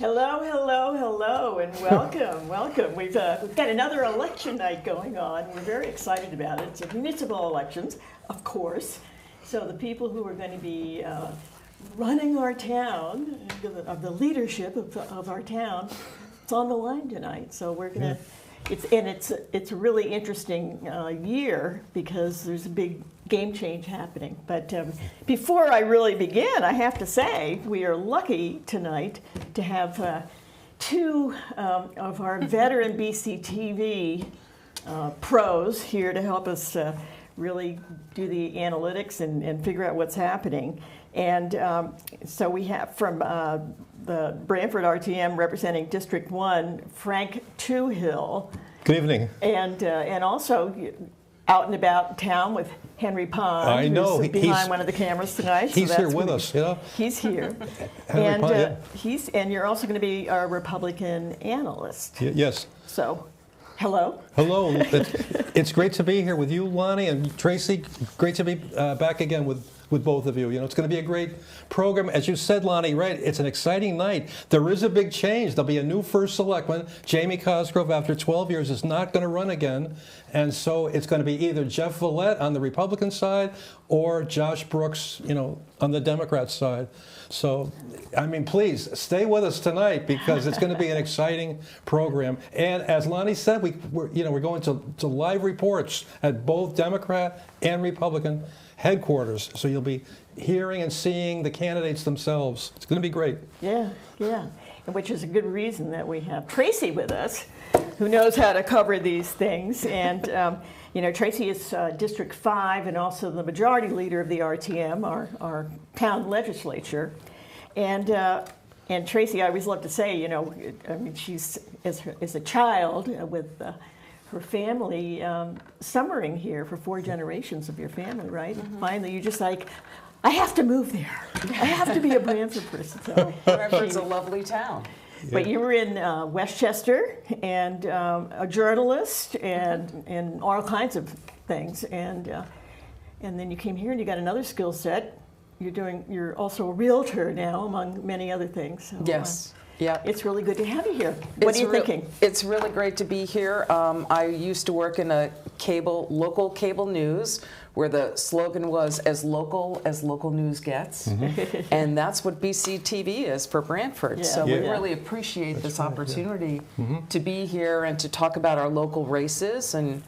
Hello, hello, hello, and welcome, welcome. We've got another election night going on. We're very excited about it. It's municipal elections, of course. So the people who are going to be running our town, of the leadership of our town, it's on the line tonight. So we're going to. It's a really interesting year because there's a big game change happening. But before I really begin, I have to say we are lucky tonight to have two of our veteran BCTV pros here to help us really do the analytics and figure out what's happening. And so we have from the Branford RTM representing District 1, Frank Twohill. Good evening. And also out and about town with Henry Pond. I know. Who's behind one of the cameras tonight. He's here with us, yeah. He's here. Henry Pond, yeah. And you're also going to be our Republican analyst. Yes. So, hello. Hello. It's great to be here with you, Lonnie, and Tracy. Great to be back again with both of you. You know, it's going to be a great program. As you said, Lonnie, right, it's an exciting night. There is a big change. There'll be a new first selectman. Jamie Cosgrove, after 12 years, is not going to run again. And so it's going to be either Jeff Villette on the Republican side or Josh Brooks, you know, on the Democrat side. So, I mean, please stay with us tonight because it's going to be an exciting program. And as Lonnie said, we're going to live reports at both Democrat and Republican headquarters. So you'll be hearing and seeing the candidates themselves. It's going to be great. Yeah, yeah. And which is a good reason that we have Tracy with us, who knows how to cover these things. And, you know, Tracy is District 5 and also the majority leader of the RTM, our town legislature. And Tracy, I always love to say, you know, I mean, she's, as a child with her family summering here for 4 generations of your family, right? Mm-hmm. Finally, you're just like, I have to move there. I have to be a Branford person. So Branford's a lovely town. But you were in Westchester and a journalist and all kinds of things, and then you came here and you got another skill set. You're also a realtor now, among many other things. So, yes. Yeah, it's really good to have you here. What are you thinking? It's really great to be here. I used to work in a local cable news, where the slogan was as local news gets, mm-hmm. and that's what BCTV is for Branford. Yeah. So we really appreciate this opportunity to be here and to talk about our local races and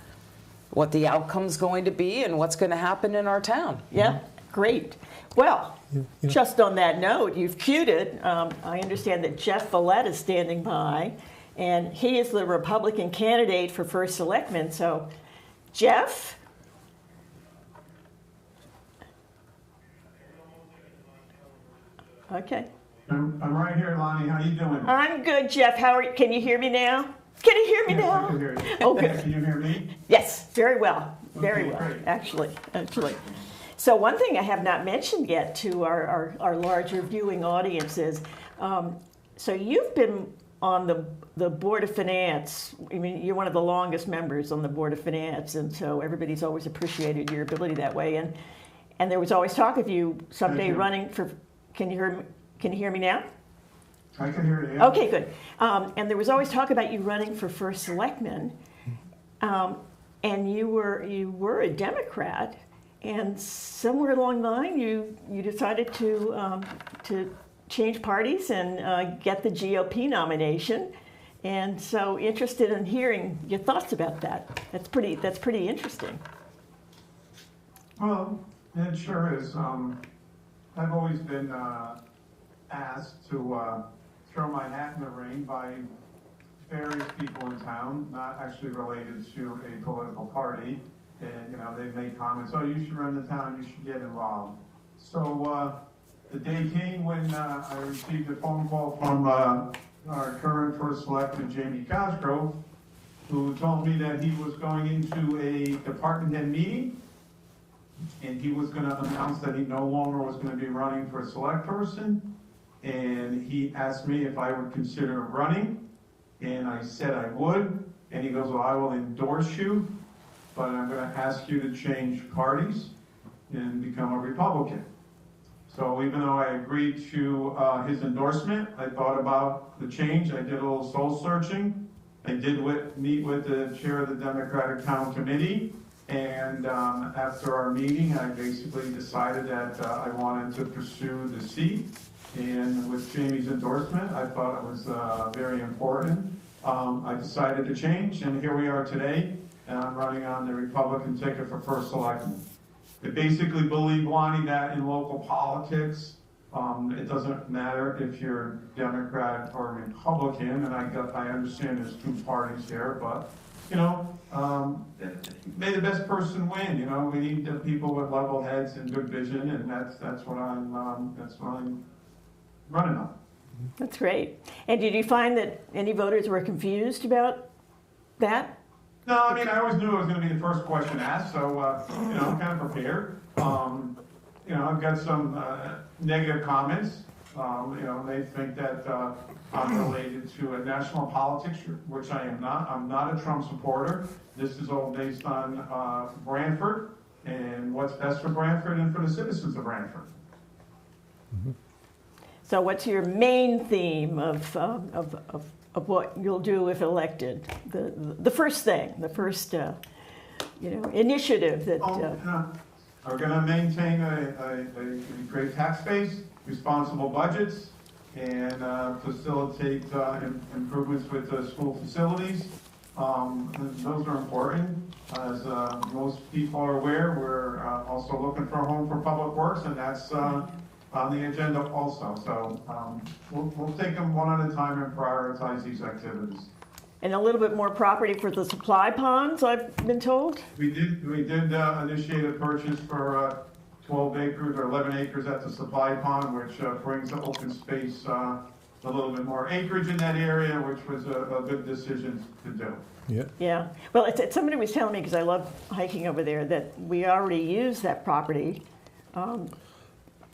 what the outcome's going to be and what's going to happen in our town. Yeah, great. Well, just on that note, you've cued it. I understand that Jeff Villette is standing by, and he is the Republican candidate for first selectman. So, Jeff? Okay. I'm right here, Lonnie. How you doing? I'm good, Jeff. Can you hear me now? Can you hear me now? I can hear you. Oh, good. Can you hear me? Yes, very well. Very well, great. actually. So one thing I have not mentioned yet to our larger viewing audience is, so you've been on the Board of Finance. I mean, you're one of the longest members on the Board of Finance, and so everybody's always appreciated your ability that way. And there was always talk of you someday running for. Can you hear me now? I can hear you. Yeah. Okay, good. And there was always talk about you running for first selectman, and you were a Democrat. And somewhere along the line, you decided to change parties and get the GOP nomination. And so, interested in hearing your thoughts about that. That's pretty interesting. Well, it sure is. I've always been asked to throw my hat in the ring by various people in town, not actually related to a political party. And, you know, they've made comments, oh, you should run the town, you should get involved. So the day came when I received a phone call from our current first selectman, Jamie Cosgrove, who told me that he was going into a department head meeting, and he was going to announce that he no longer was going to be running for a select person. And he asked me if I would consider running, and I said I would. And he goes, well, I will endorse you, but I'm going to ask you to change parties and become a Republican. So even though I agreed to his endorsement, I thought about the change. I did a little soul searching. I did meet with the chair of the Democratic Town Committee, and after our meeting, I basically decided that I wanted to pursue the seat. And with Jamie's endorsement, I thought it was very important. I decided to change, and here we are today, and I'm running on the Republican ticket for first selectman. I basically believe, Lonnie, that in local politics, it doesn't matter if you're Democrat or Republican, and I understand there's two parties here, but, you know, may the best person win. You know, we need people with level heads and good vision, and that's what I'm running on. That's great. And did you find that any voters were confused about that? No, I mean, I always knew it was going to be the first question asked, so, you know, I'm kind of prepared. You know, I've got some negative comments. You know, they think that I'm related to national politics, which I am not. I'm not a Trump supporter. This is all based on Branford and what's best for Branford and for the citizens of Branford. Mm-hmm. So what's your main theme of what you'll do if elected? The first thing, the first you know, initiative that. We're going to maintain a great tax base, responsible budgets, and facilitate improvements with school facilities. Those are important. As most people are aware, we're also looking for a home for public works, and that's on the agenda also. So we'll take them one at a time and prioritize these activities. And a little bit more property for the supply ponds, I've been told. We did initiate a purchase for 12 acres or 11 acres at the supply pond, which brings the open space a little bit more acreage in that area, which was a good decision to do. Yeah. Yeah. Well, somebody was telling me, because I love hiking over there, that we already use that property,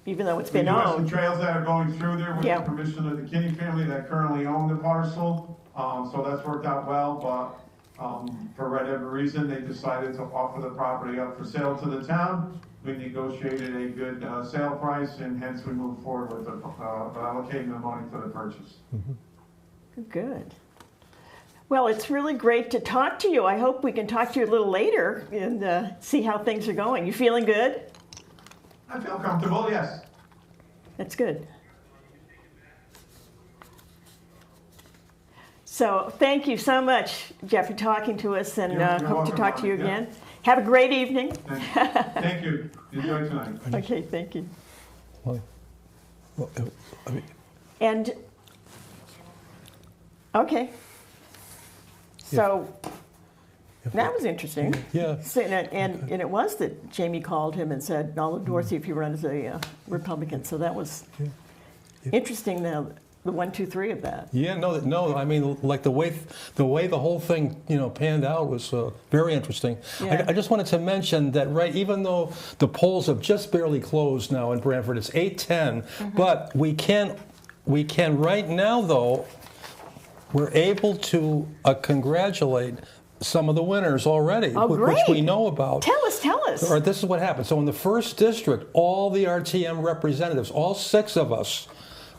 even though it's been We do have some owned. trails that are going through there with Yeah. the permission of the Kinney family that currently own the parcel. So that's worked out well, but for whatever reason, they decided to offer the property up for sale to the town. We negotiated a good sale price, and hence we moved forward with allocating the money for the purchase. Mm-hmm. Good. Well, it's really great to talk to you. I hope we can talk to you a little later and see how things are going. You feeling good? I feel comfortable, yes. That's good. So thank you so much, Jeff, for talking to us, and You're hope to welcome, talk to you Lonnie. Yeah. again. Have a great evening. Thank you. Enjoy tonight. Okay, thank you. Well, I mean, And, okay. So, that was interesting. yeah. So, and it was that Jamie called him and said, I'll endorse you if you run as a Republican. So that was interesting, the 1, 2, 3 of that. Yeah, no. I mean, like the way the whole thing, panned out was very interesting. Yeah. I just wanted to mention that, right? Even though the polls have just barely closed now in Branford, it's 8:10. But we can right now, though, we're able to congratulate some of the winners already, Oh, great. which we know about. Tell us. Or this is what happened. So in the first district, all the RTM representatives, all 6 of us,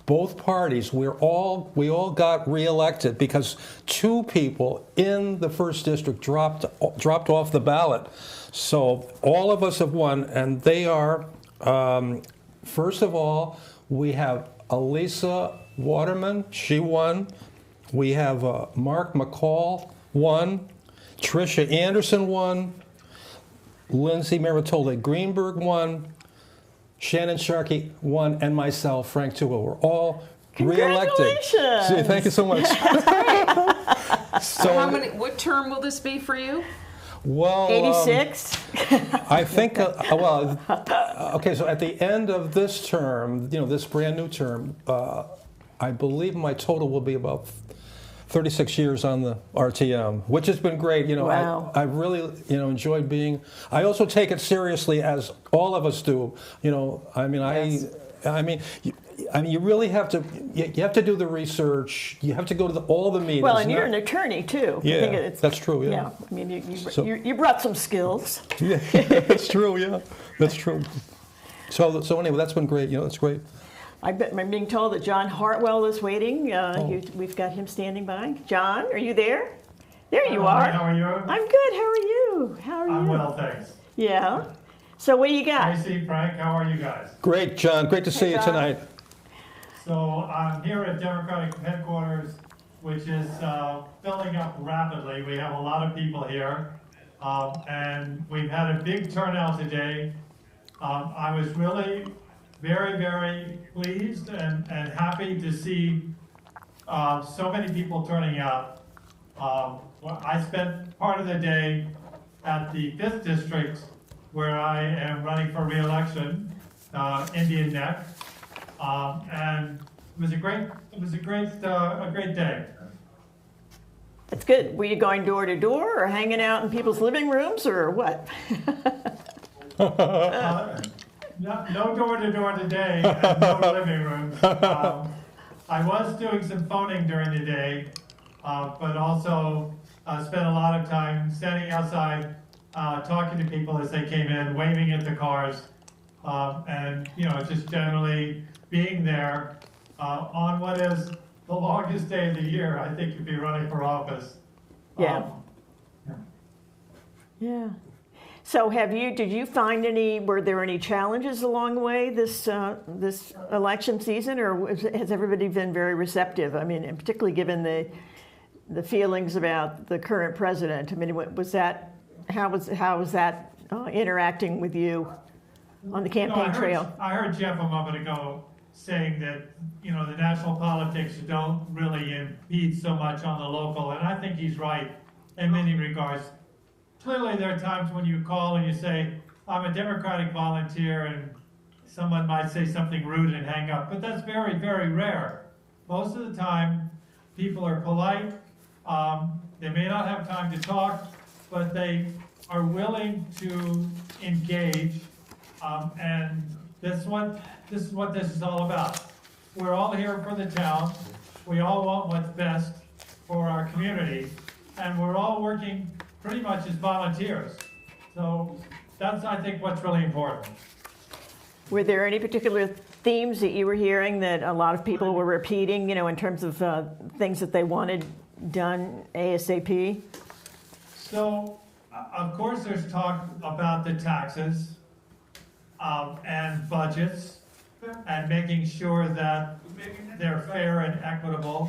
both parties, we all got reelected because 2 people in the first district dropped off the ballot. So all of us have won, and they are, first of all, we have Elisa Waterman, she won. We have Mark McCall won. Tricia Anderson won. Lindsay Maritola Greenberg won. Shannon Sharkey won, and myself, Frank Twohill, were all reelected. Congratulations! So, thank you so much. So what term will this be for you? Well, 86? I think, okay, so at the end of this term, this brand new term, I believe my total will be about 36 years on the RTM, which has been great. Wow. I really, enjoyed being. I also take it seriously, as all of us do. Yes. You really have to. You have to do the research. You have to go to all the meetings. Well, and you're an attorney, too. I think Yeah, that's true. Yeah. I mean, you brought some skills. Yeah, that's true. Yeah, that's true. So anyway, that's been great. That's great. I'm being told that John Hartwell is waiting. We've got him standing by. John, are you there? There you are. How are you? I'm good. How are you? How are you? I'm well, thanks. Yeah. So what do you got? Tracy, Frank, how are you guys? Great, John. Great to see you John. tonight. So I'm here at Democratic headquarters, which is filling up rapidly. We have a lot of people here, and we've had a big turnout today. I was really very, very pleased and happy to see so many people turning out. I spent part of the day at the 5th District, where I am running for re-election, Indian Neck, and it was a great day. That's good. Were you going door to door or hanging out in people's living rooms or what? No door to door today, and no living rooms. I was doing some phoning during the day, but also spent a lot of time standing outside, talking to people as they came in, waving at the cars, and just generally being there on what is the longest day of the year, I think, to be running for office. Yeah. Yeah. So did you find were there any challenges along the way this election season, or has everybody been very receptive? I mean, and particularly given the feelings about the current president. I mean, how was that interacting with you on the campaign trail? I heard Jeff a moment ago saying that, the national politics don't really impede so much on the local, and I think he's right in many regards. Clearly, there are times when you call and you say, I'm a Democratic volunteer, and someone might say something rude and hang up, but that's very, very rare. Most of the time, people are polite. They may not have time to talk, but they are willing to engage, and this is what this is all about. We're all here for the town. We all want what's best for our community, and we're all working pretty much as volunteers. So that's, I think, what's really important. Were there any particular themes that you were hearing that a lot of people were repeating, in terms of things that they wanted done ASAP? So, of course, there's talk about the taxes and budgets and making sure that they're fair and equitable.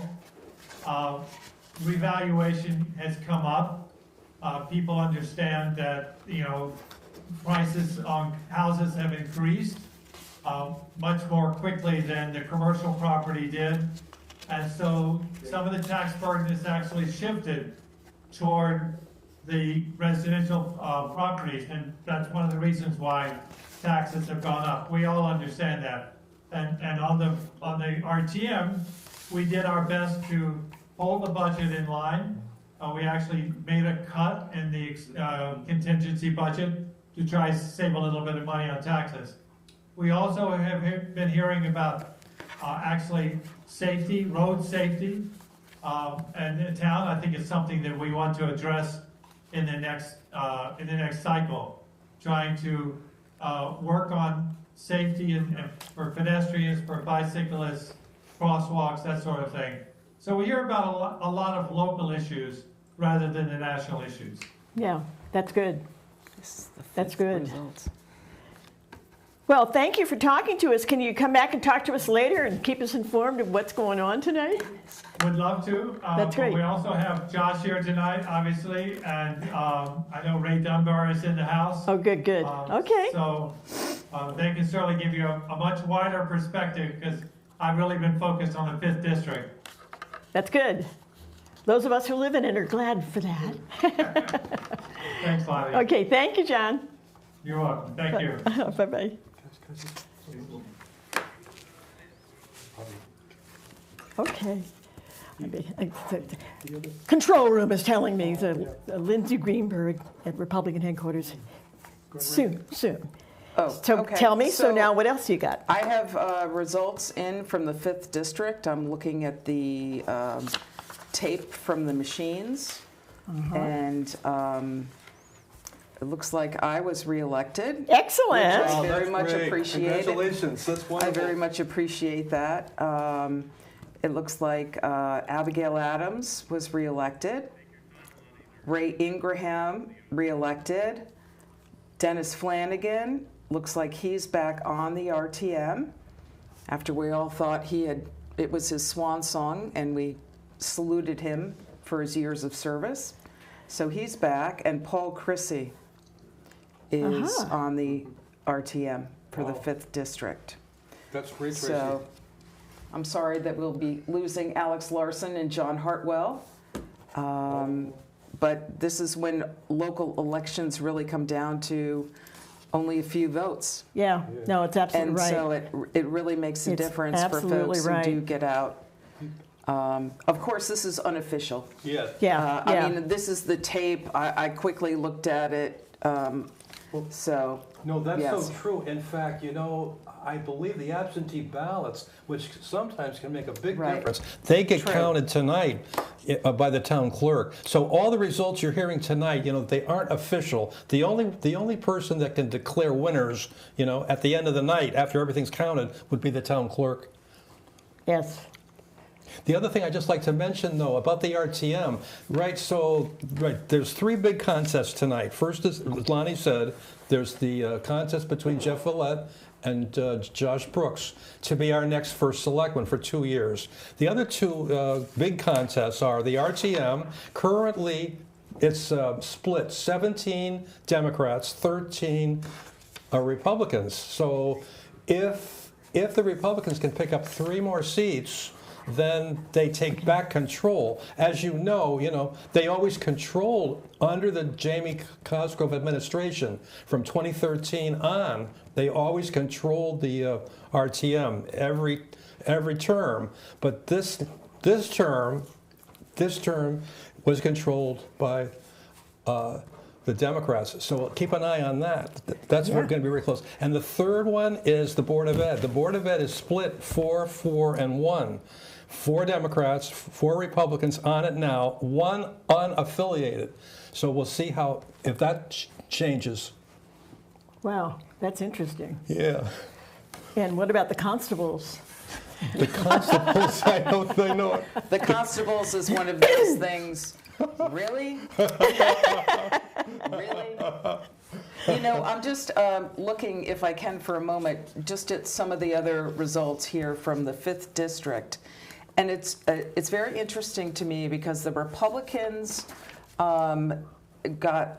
Revaluation has come up. People understand that, prices on houses have increased much more quickly than the commercial property did. And so some of the tax burden is actually shifted toward the residential properties, and that's one of the reasons why taxes have gone up. We all understand that. And on the RTM, we did our best to hold the budget in line. We actually made a cut in the contingency budget to try to save a little bit of money on taxes. We also have been hearing about actually safety, road safety, and in town. I think it's something that we want to address in the next cycle, trying to work on safety and for pedestrians, for bicyclists, crosswalks, that sort of thing. So we hear about a lot of local issues rather than the national issues. Yeah, that's good. That's good. Results. Well, thank you for talking to us. Can you come back and talk to us later and keep us informed of what's going on tonight? Would love to. That's great. We also have Josh here tonight, obviously, and I know Ray Dunbar is in the house. Oh, good, good. Okay. So they can certainly give you a much wider perspective, because I've really been focused on the 5th District. That's good. Those of us who live in it are glad for that. Thanks, Lonnie. Okay, thank you, John. You're welcome. Thank you. Bye-bye. Okay. The control room is telling me that Lindsay Greenberg at Republican headquarters soon. Oh, So okay. tell me, so now what else you got? I have results in from the 5th District. I'm looking at the tape from the machines. And it looks like I was reelected. Excellent. I very much appreciate it. Congratulations. That's wonderful. I very much appreciate that. It looks like Abigail Adams was reelected. Ray Ingraham reelected. Dennis Flanagan looks like he's back on the RTM after we all thought it was his swan song, and we saluted him for his years of service. So he's back, and Paul Chrissy is on the RTM for the 5th District. That's great, Tracy. So I'm sorry that we'll be losing Alex Larson and John Hartwell. But this is when local elections really come down to only a few votes. Yeah, no, it's absolutely And right. so it really makes a difference for absolutely folks right. who do get out. Of course, this is unofficial. Yeah. Yeah, I mean, this is the tape. I quickly looked at it. So, No, that's yes. so true. In fact, I believe the absentee ballots, which sometimes can make a big Right. difference, they get True. counted tonight by the town clerk. So all the results you're hearing tonight, they aren't official. The only person that can declare winners, at the end of the night after everything's counted would be the town clerk. Yes. The other thing I'd just like to mention, though, about the RTM, there's 3 big contests tonight. First, as Lonnie said, there's the contest between Jeff Villette and Josh Brooks to be our next first selectman for 2 years. The other 2 big contests are the RTM. Currently, it's split 17 Democrats, 13 Republicans. So if the Republicans can pick up 3 more seats, then they take back control. As you know, they always controlled under the Jamie Cosgrove administration from 2013 on. They always controlled the RTM every term. But this term was controlled by the Democrats. So keep an eye on that. That's going to be very close. And the third one is the Board of Ed. The Board of Ed is split 4, and 1. 4 Democrats, 4 Republicans on it now, 1 unaffiliated. So we'll see if that changes. Wow, that's interesting. Yeah. And what about the constables? The constables, I know it. The constables is one of those things. Really? Really? I'm just looking, if I can for a moment, just at some of the other results here from the 5th District. And it's very interesting to me because the Republicans got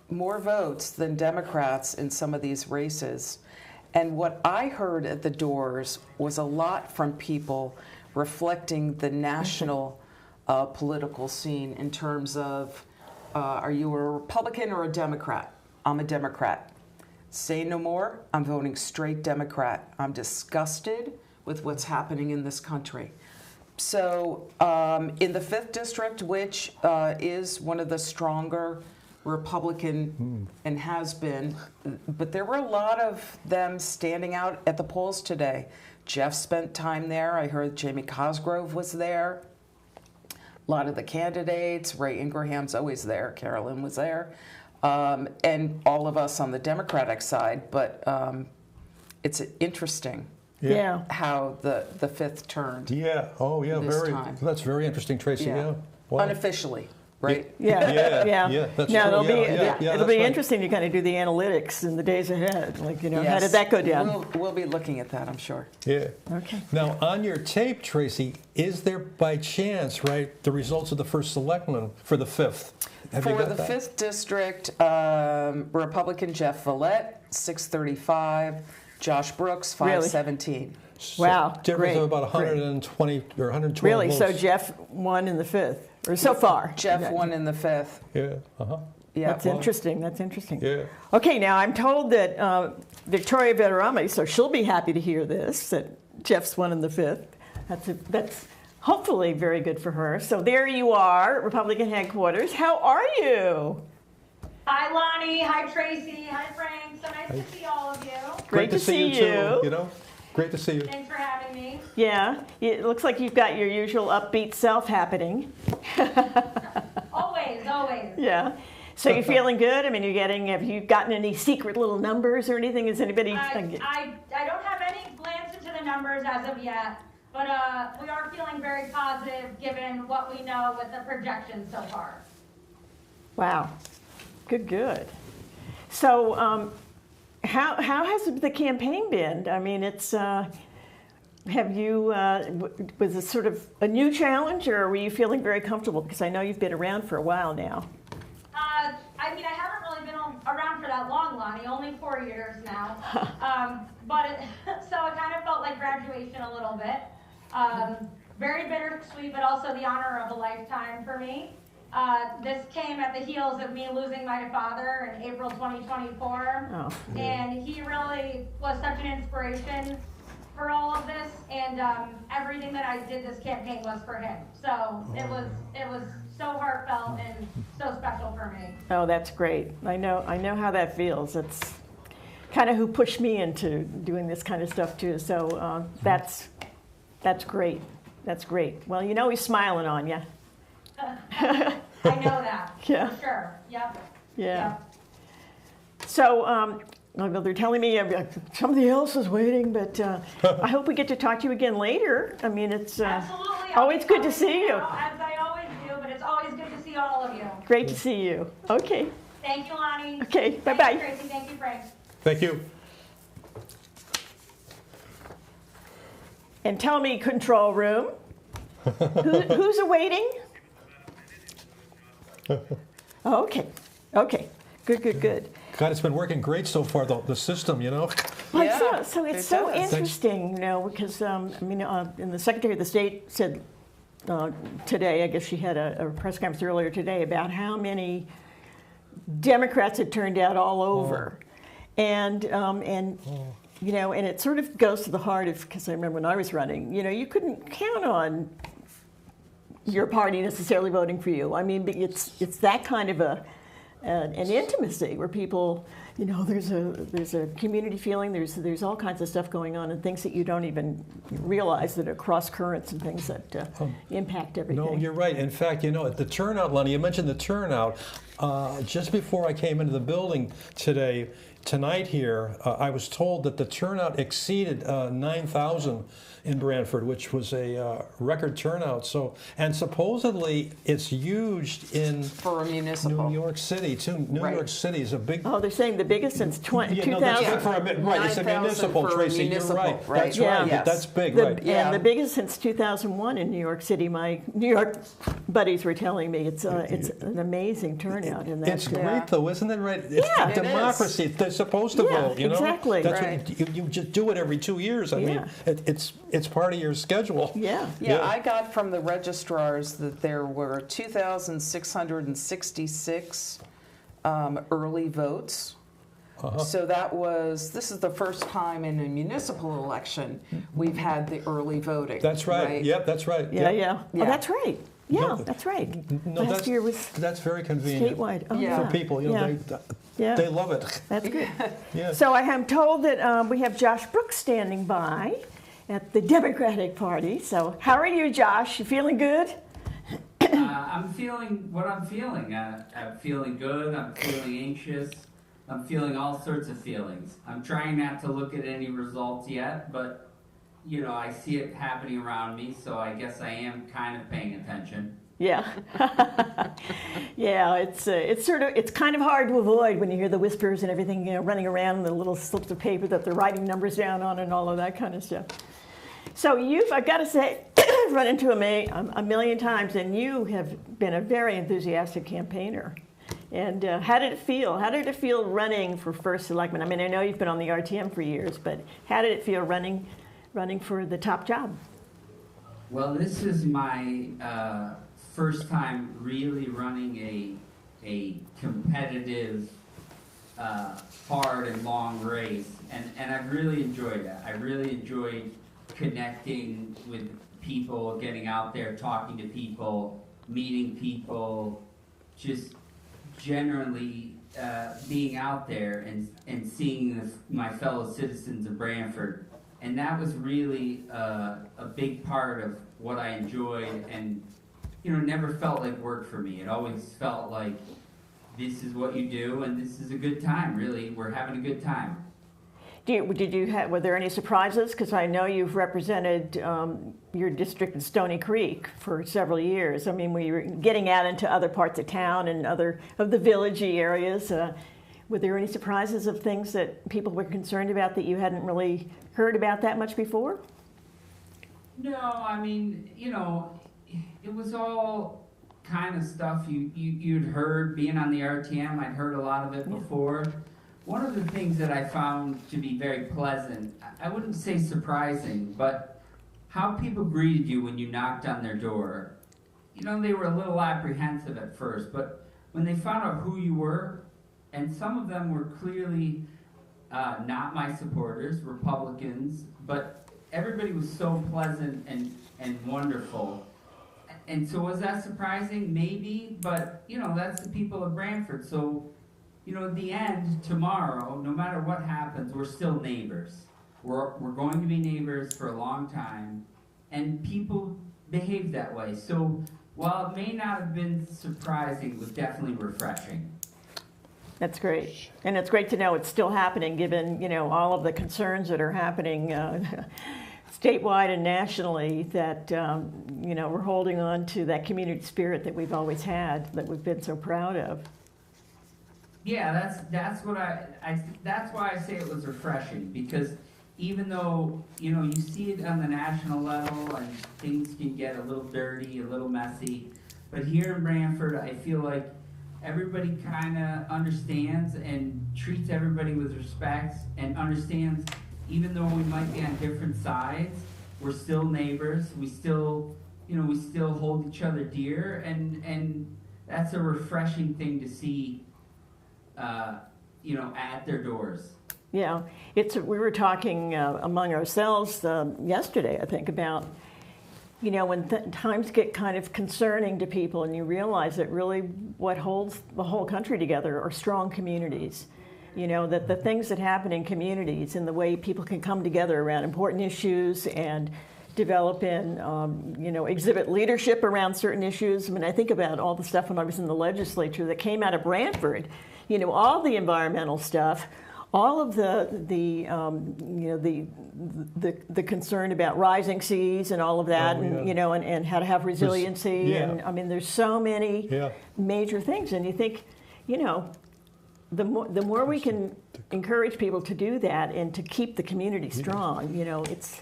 more votes than Democrats in some of these races. And what I heard at the doors was a lot from people reflecting the national political scene in terms of, are you a Republican or a Democrat? I'm a Democrat. Say no more, I'm voting straight Democrat. I'm disgusted with what's happening in this country. So in the 5th District, which is one of the stronger Republican and has been, but there were a lot of them standing out at the polls today. Jeff spent time there. I heard Jamie Cosgrove was there. A lot of the candidates, Ray Ingraham's always there, Carolyn was there, and all of us on the Democratic side, but it's interesting. Yeah. How the 5th turned. Yeah. Oh, yeah. This time. That's very interesting, Tracy. Yeah. Wow. Unofficially, right? Yeah. Yeah. That's Now, true. it'll be interesting to kind of do the analytics in the days ahead. Like, how did that go down? We'll be looking at that, I'm sure. Yeah. Okay. Now, on your tape, Tracy, is there by chance, the results of the first selectman for the 5th? For the 5th District, Republican Jeff Villette, 635. Josh Brooks, 517. Wow, Difference great, of about 120 or 112 Really? votes. So Jeff won in the 5th, or so far? Jeff won in the 5th. Yeah. Yeah. That's interesting. That's interesting. Yeah. Okay, now I'm told that Victoria Veterami, so she'll be happy to hear this, that Jeff's won in the 5th. That's hopefully very good for her. So there you are, Republican headquarters. How are you? Hi, Lonnie. Hi, Tracy. Hi, Frank. So nice to see all of you. Great to see you. Too, Great to see you. Thanks for having me. Yeah, it looks like you've got your usual upbeat self happening. Always, always. Yeah. So you're feeling good? I mean, have you gotten any secret little numbers or anything? Is anybody? I don't have any glance into the numbers as of yet, but we are feeling very positive given what we know with the projections so far. Wow, good. So how has the campaign been? I mean, it's have you was it sort of a new challenge, or were you feeling very comfortable? Because I know you've been around for a while now. I mean, I haven't really been around for that long, Lonnie, only 4 years now. So it kind of felt like graduation a little bit. Very bittersweet, but also the honor of a lifetime for me. This came at the heels of me losing my father in April 2024. Oh. And he really was such an inspiration for all of this, and everything that I did this campaign was for him. So it was so heartfelt and so special for me. Oh, that's great. I know how that feels. It's kind of who pushed me into doing this kind of stuff too. So that's great. That's great. Well, you know he's smiling on you. I know that. Yeah. For sure. Yep. Yeah. Yep. So well, they're telling me somebody else is waiting, but I hope we get to talk to you again later. I mean, it's Absolutely. always good to see you. As I always do, but it's always good to see all of you. Great to see you. Okay. Thank you, Lonnie. Okay, Thank bye-bye. you, Tracy. Thank you, Frank. Thank you. And tell me, control room, who's awaiting? Okay. Good. God, it's been working great so far, the system, you know? Well, Yeah, so it's it so does. interesting, you know, because and the Secretary of the State said today, I guess she had a press conference earlier today about how many Democrats had turned out all over, and you know, and it sort of goes to the heart of, because I remember when I was running, you know, you couldn't count on your party necessarily voting for you. I mean, it's that kind of an intimacy where people, you know, there's a community feeling. There's all kinds of stuff going on and things that you don't even realize that are cross currents and things that impact everything. No, you're right. In fact, you know, the turnout, Lonnie, you mentioned the turnout. Just before I came into the building tonight here, I was told that the turnout exceeded 9,000 in Branford, which was a record turnout. So, and supposedly it's used For a municipal. New York City too. New Right. York City is a big. Oh, they're saying the biggest since 2000. Yeah, no, that's big for a right. It's a 9,000 municipal, for a Tracy. municipal, You're right. right. That's Yeah. right. Yes. That's big, The- right? Yeah. And the biggest since 2001 in New York City. My New York buddies were telling me it's an amazing turnout. And It's that's great, though, isn't it? Right? It's Yeah. It is. democracy. They're supposed to Yeah, vote. You know, exactly. That's Right. what you just do it every 2 years. I mean, Yeah. it's part of your schedule. Yeah. Yeah, I got from the registrars that there were 2,666 early votes. So this is the first time in a municipal election we've had the early voting. That's right. Yep, that's right. Yeah. Yep. Oh, that's right. Yeah, No, that's right. No, Last year was that's very convenient statewide. Oh, Yeah. for people. You know, Yeah. they love it. That's good. Yeah. So I am told that we have Josh Brooks standing by at the Democratic Party. So how are you, Josh? You feeling good? I'm feeling what I'm feeling. I'm feeling good. I'm feeling anxious. I'm feeling all sorts of feelings. I'm trying not to look at any results yet, but you know, I see it happening around me, so I guess I am kind of paying attention. Yeah. Yeah, it's kind of hard to avoid when you hear the whispers and everything, you know, running around and the little slips of paper that they're writing numbers down on and all of that kind of stuff. So I've got to say, I've run into a million times, and you have been a very enthusiastic campaigner. And how did it feel? How did it feel running for first selectman? I mean, I know you've been on the RTM for years, but how did it feel running for the top job? Well, this is my first time really running a competitive, hard and long race, and I've really enjoyed that. I really enjoyed connecting with people, getting out there, talking to people, meeting people, just generally being out there and seeing my fellow citizens of Branford. And that was really a big part of what I enjoyed, and you know, never felt like work for me. It always felt like this is what you do, and this is a good time, really. We're having a good time. Were there any surprises? Because I know you've represented your district in Stony Creek for several years. I mean, we were getting out into other parts of town and other of the villagey areas. Were there any surprises of things that people were concerned about that you hadn't really heard about that much before? No, I mean, you know, it was all kind of stuff you'd heard. Being on the RTM, I'd heard a lot of it before. One of the things that I found to be very pleasant, I wouldn't say surprising, but how people greeted you when you knocked on their door. You know, they were a little apprehensive at first, but when they found out who you were, and some of them were clearly not my supporters, Republicans, but everybody was so pleasant and wonderful. And so was that surprising? Maybe, but you know, that's the people of Branford. So, you know, at the end, tomorrow, no matter what happens, we're still neighbors. We're going to be neighbors for a long time, and people behave that way. So while it may not have been surprising, it was definitely refreshing. That's great. And it's great to know it's still happening, given, you know, all of the concerns that are happening statewide and nationally, that, you know, we're holding on to that community spirit that we've always had, that we've been so proud of. Yeah, that's what that's why I say it was refreshing, because even though, you know, you see it on the national level and things can get a little dirty, a little messy, but here in Branford, I feel like everybody kind of understands and treats everybody with respect and understands, even though we might be on different sides, we're still neighbors. We still, you know, we still hold each other dear, and that's a refreshing thing to see, you know, at their doors. Yeah, we were talking among ourselves yesterday, I think, about, you know, when times get kind of concerning to people and you realize that really what holds the whole country together are strong communities. You know, that the things that happen in communities and the way people can come together around important issues and develop and, you know, exhibit leadership around certain issues. I mean, I think about all the stuff when I was in the legislature that came out of Branford, you know, all the environmental stuff, all of the you know, the concern about rising seas and all of that, and you know, and how to have resiliency, and I mean, there's so many major things, and you think, you know, the more we can encourage people to do that and to keep the community strong, you know, it's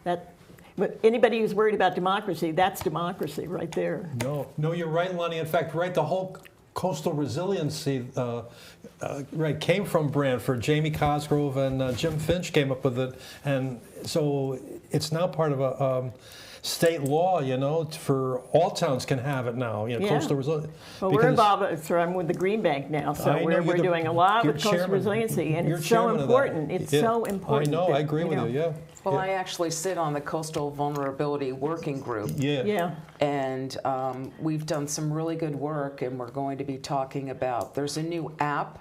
that. But anybody who's worried about democracy, that's democracy right there. No, you're right, Lonnie. In fact, right, the whole coastal resiliency right came from Branford. Jamie Cosgrove and Jim Finch came up with it, and so it's now part of a state law, you know, for all towns can have it now, you know, coastal resiliency. Well, we're involved, so I'm with the Green Bank now, so we're doing a lot with coastal resiliency, and it's so important. It's so important. I know, I agree with you, yeah. Well, I actually sit on the Coastal Vulnerability Working Group. Yeah. And we've done some really good work, and we're going to be talking about, there's a new app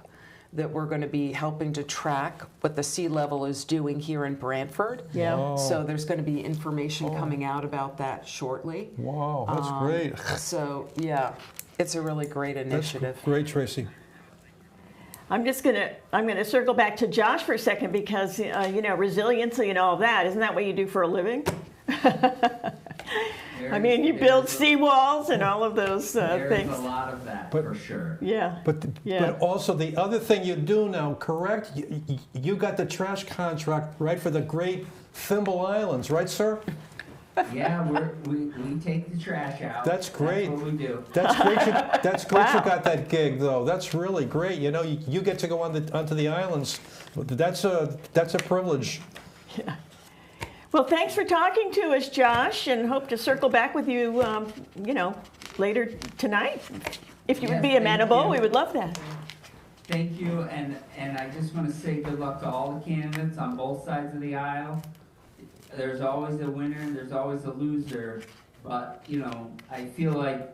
that we're going to be helping to track what the sea level is doing here in Branford. Yeah. Wow. So there's going to be information coming out about that shortly. Wow, that's great. So, yeah, it's a really great initiative. That's great, Tracy. I'm gonna circle back to Josh for a second, because you know, resiliency and all of that, isn't that what you do for a living? I mean, you build seawalls and all of those things. There's a lot of that, for sure. Yeah. But also the other thing you do now, correct? You got the trash contract, right, for the Great Thimble Islands, right, sir? Yeah, we take the trash out. That's great. That's what we do. That's great. That's great. You got that gig, though. That's really great. You know, you get to go onto the islands. That's a privilege. Yeah. Well, thanks for talking to us, Josh, and hope to circle back with you, you know, later tonight. If you would be amenable, we would love that. Thank you, and I just want to say good luck to all the candidates on both sides of the aisle. There's always a winner, and there's always a loser, but, you know, I feel like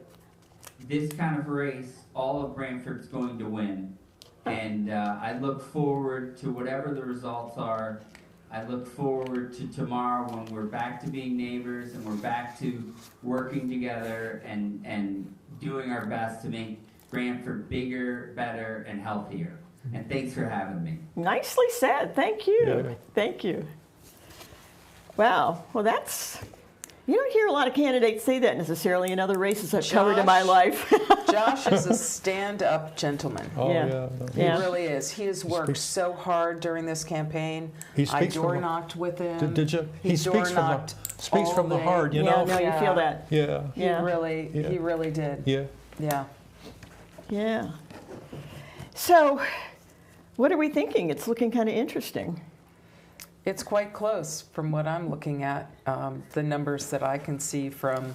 this kind of race, all of Branford's going to win. And I look forward to whatever the results are. I look forward to tomorrow when we're back to being neighbors and we're back to working together and doing our best to make Branford bigger, better, and healthier. And thanks for having me. Nicely said. Thank you. Yeah. Thank you. Wow. Well, you don't hear a lot of candidates say that necessarily in other races I've covered in my life. Josh is a stand-up gentleman. Oh, Yeah. yeah. He Yeah. really is. He has worked so hard during this campaign. He I speaks door from the- knocked with him. Did you? He speaks door-knocked speaks all from the day. heart, you Yeah, know? no, you Yeah. feel that. Yeah. Yeah. He really did. Yeah. Yeah. Yeah. So, what are we thinking? It's looking kind of interesting. It's quite close from what I'm looking at. The numbers that I can see from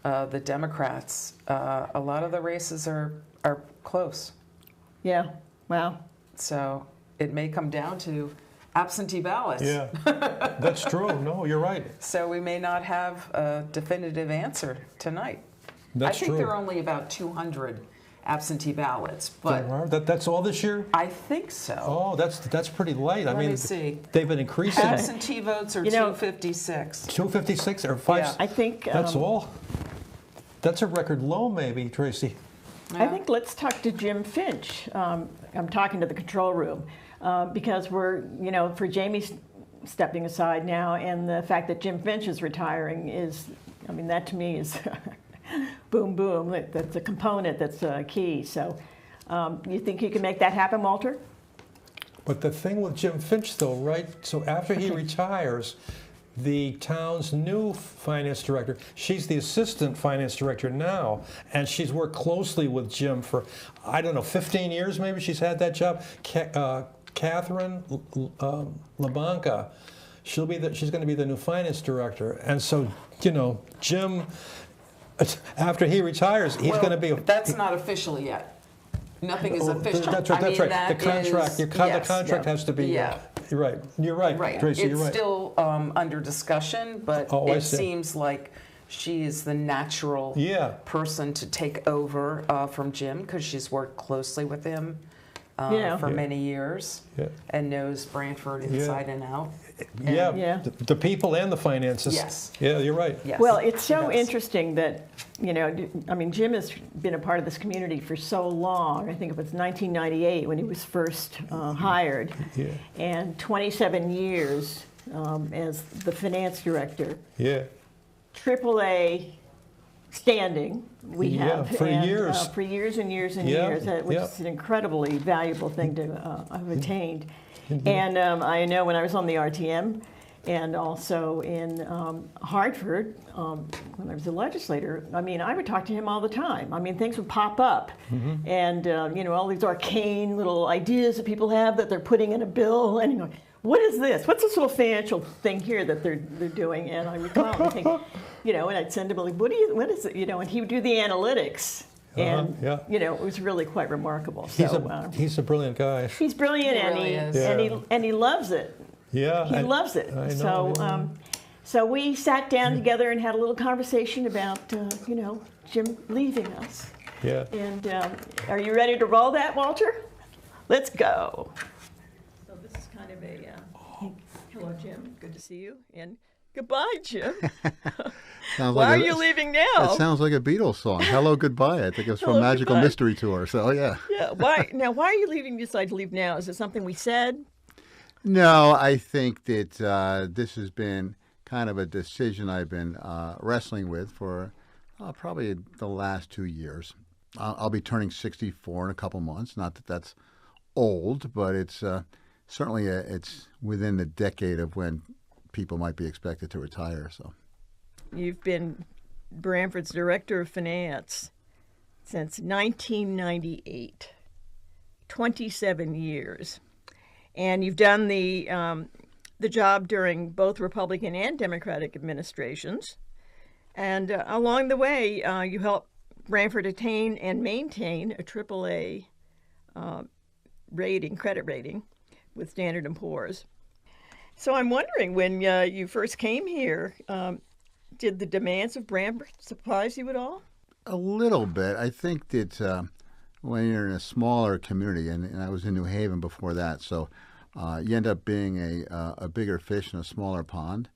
the Democrats, a lot of the races are close. Yeah. Wow. So it may come down to absentee ballots. Yeah. That's true. No, you're right. So we may not have a definitive answer tonight. That's I think true. there are only about 200 absentee ballots, but That's all this year? I think so. Oh, that's pretty light. I Let mean, me see. they've been increasing. Absentee votes are You know- 256. 256 or 5. Yeah. I think. That's all. That's a record low, maybe, Tracy. I think let's talk to Jim Finch. I'm talking to the control room because we're, for Jamie stepping aside now, and the fact that Jim Finch is retiring that to me is boom, boom. That's a component that's key. So you think you can make that happen, Walter? But the thing with Jim Finch, though, right? So after he retires, the town's new finance director, she's the assistant finance director now, and she's worked closely with Jim for, 15 years maybe she's had that job. Catherine LaBanca, she's going to be the new finance director. And so, Jim, after he retires, he's going to be... That's not official yet. Nothing is official. That's right. I mean, The that contract. is- The yes, contract has to be. Yeah. You're right. You're right, Right. Tracy. It's You're right. still under discussion, but Oh, I it see. seems like she is the natural Yeah. person to take over from Jim because she's worked closely with him Yeah. for Yeah. many years Yeah. and knows Branford inside and out. Yeah. Yeah. The people and the finances. Yes. Yeah, you're right. Yes, Well, it's she so does. interesting that, Jim has been a part of this community for so long. I think it was 1998 when he was first hired, Yeah. and 27 years as the finance director. Yeah. AAA standing we Yeah, have. for years. For years and years and Yeah, years, which yeah. is an incredibly valuable thing to have attained. And I know when I was on the RTM and also in Hartford, when I was a legislator, I would talk to him all the time. Things would pop up. Mm-hmm. And, all these arcane little ideas that people have that they're putting in a bill. And you go, what is this? What's this little financial thing here that they're doing? And I would call and think, and I'd send him, like, what is it? And he would do the analytics. And, yeah. it was really quite remarkable. He's a brilliant guy. He's brilliant, He and really he is. and he loves it. Yeah. He loves it. I know, So, yeah. so we sat down together and had a little conversation about, Jim leaving us. Yeah. And are you ready to roll that, Walter? Let's go. So this is kind of a hello, Jim. Good to see you. And goodbye, Jim. Why are you leaving now? That sounds like a Beatles song. Hello, goodbye. I think it's from Hello, Magical goodbye. Mystery Tour. So, yeah. Yeah. Why are you leaving? Decide to leave now? Is it something we said? No, I think that this has been kind of a decision I've been wrestling with for probably the last 2 years. I'll be turning 64 in a couple months. Not that that's old, but it's certainly it's within the decade of when people might be expected to retire. So. You've been Branford's Director of Finance since 1998, 27 years. And you've done the job during both Republican and Democratic administrations. And along the way, you helped Branford attain and maintain a AAA credit rating with Standard & Poor's. So I'm wondering, when you first came here, did the demands of Branford surprise you at all? A little bit. I think that when you're in a smaller community, and I was in New Haven before that, so you end up being a bigger fish in a smaller pond,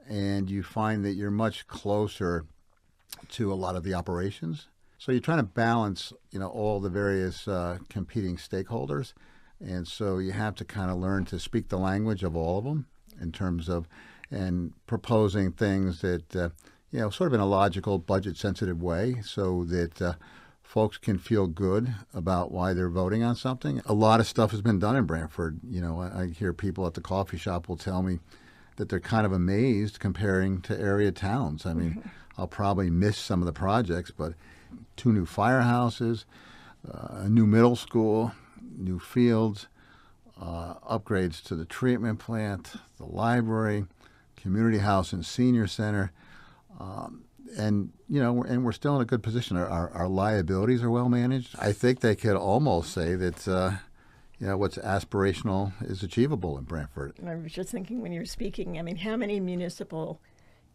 and you find that you're much closer to a lot of the operations. So you're trying to balance, all the various competing stakeholders. And so you have to kind of learn to speak the language of all of them in terms of, and proposing things that, sort of in a logical, budget-sensitive way so that folks can feel good about why they're voting on something. A lot of stuff has been done in Branford. I hear people at the coffee shop will tell me that they're kind of amazed comparing to area towns. I mean, I'll probably miss some of the projects, but 2 new firehouses, a new middle school, new fields, upgrades to the treatment plant, the library, community house and senior center, and we're still in a good position. Our liabilities are well managed. I think they could almost say that what's aspirational is achievable in Branford. I was just thinking when you were speaking, I mean, how many municipal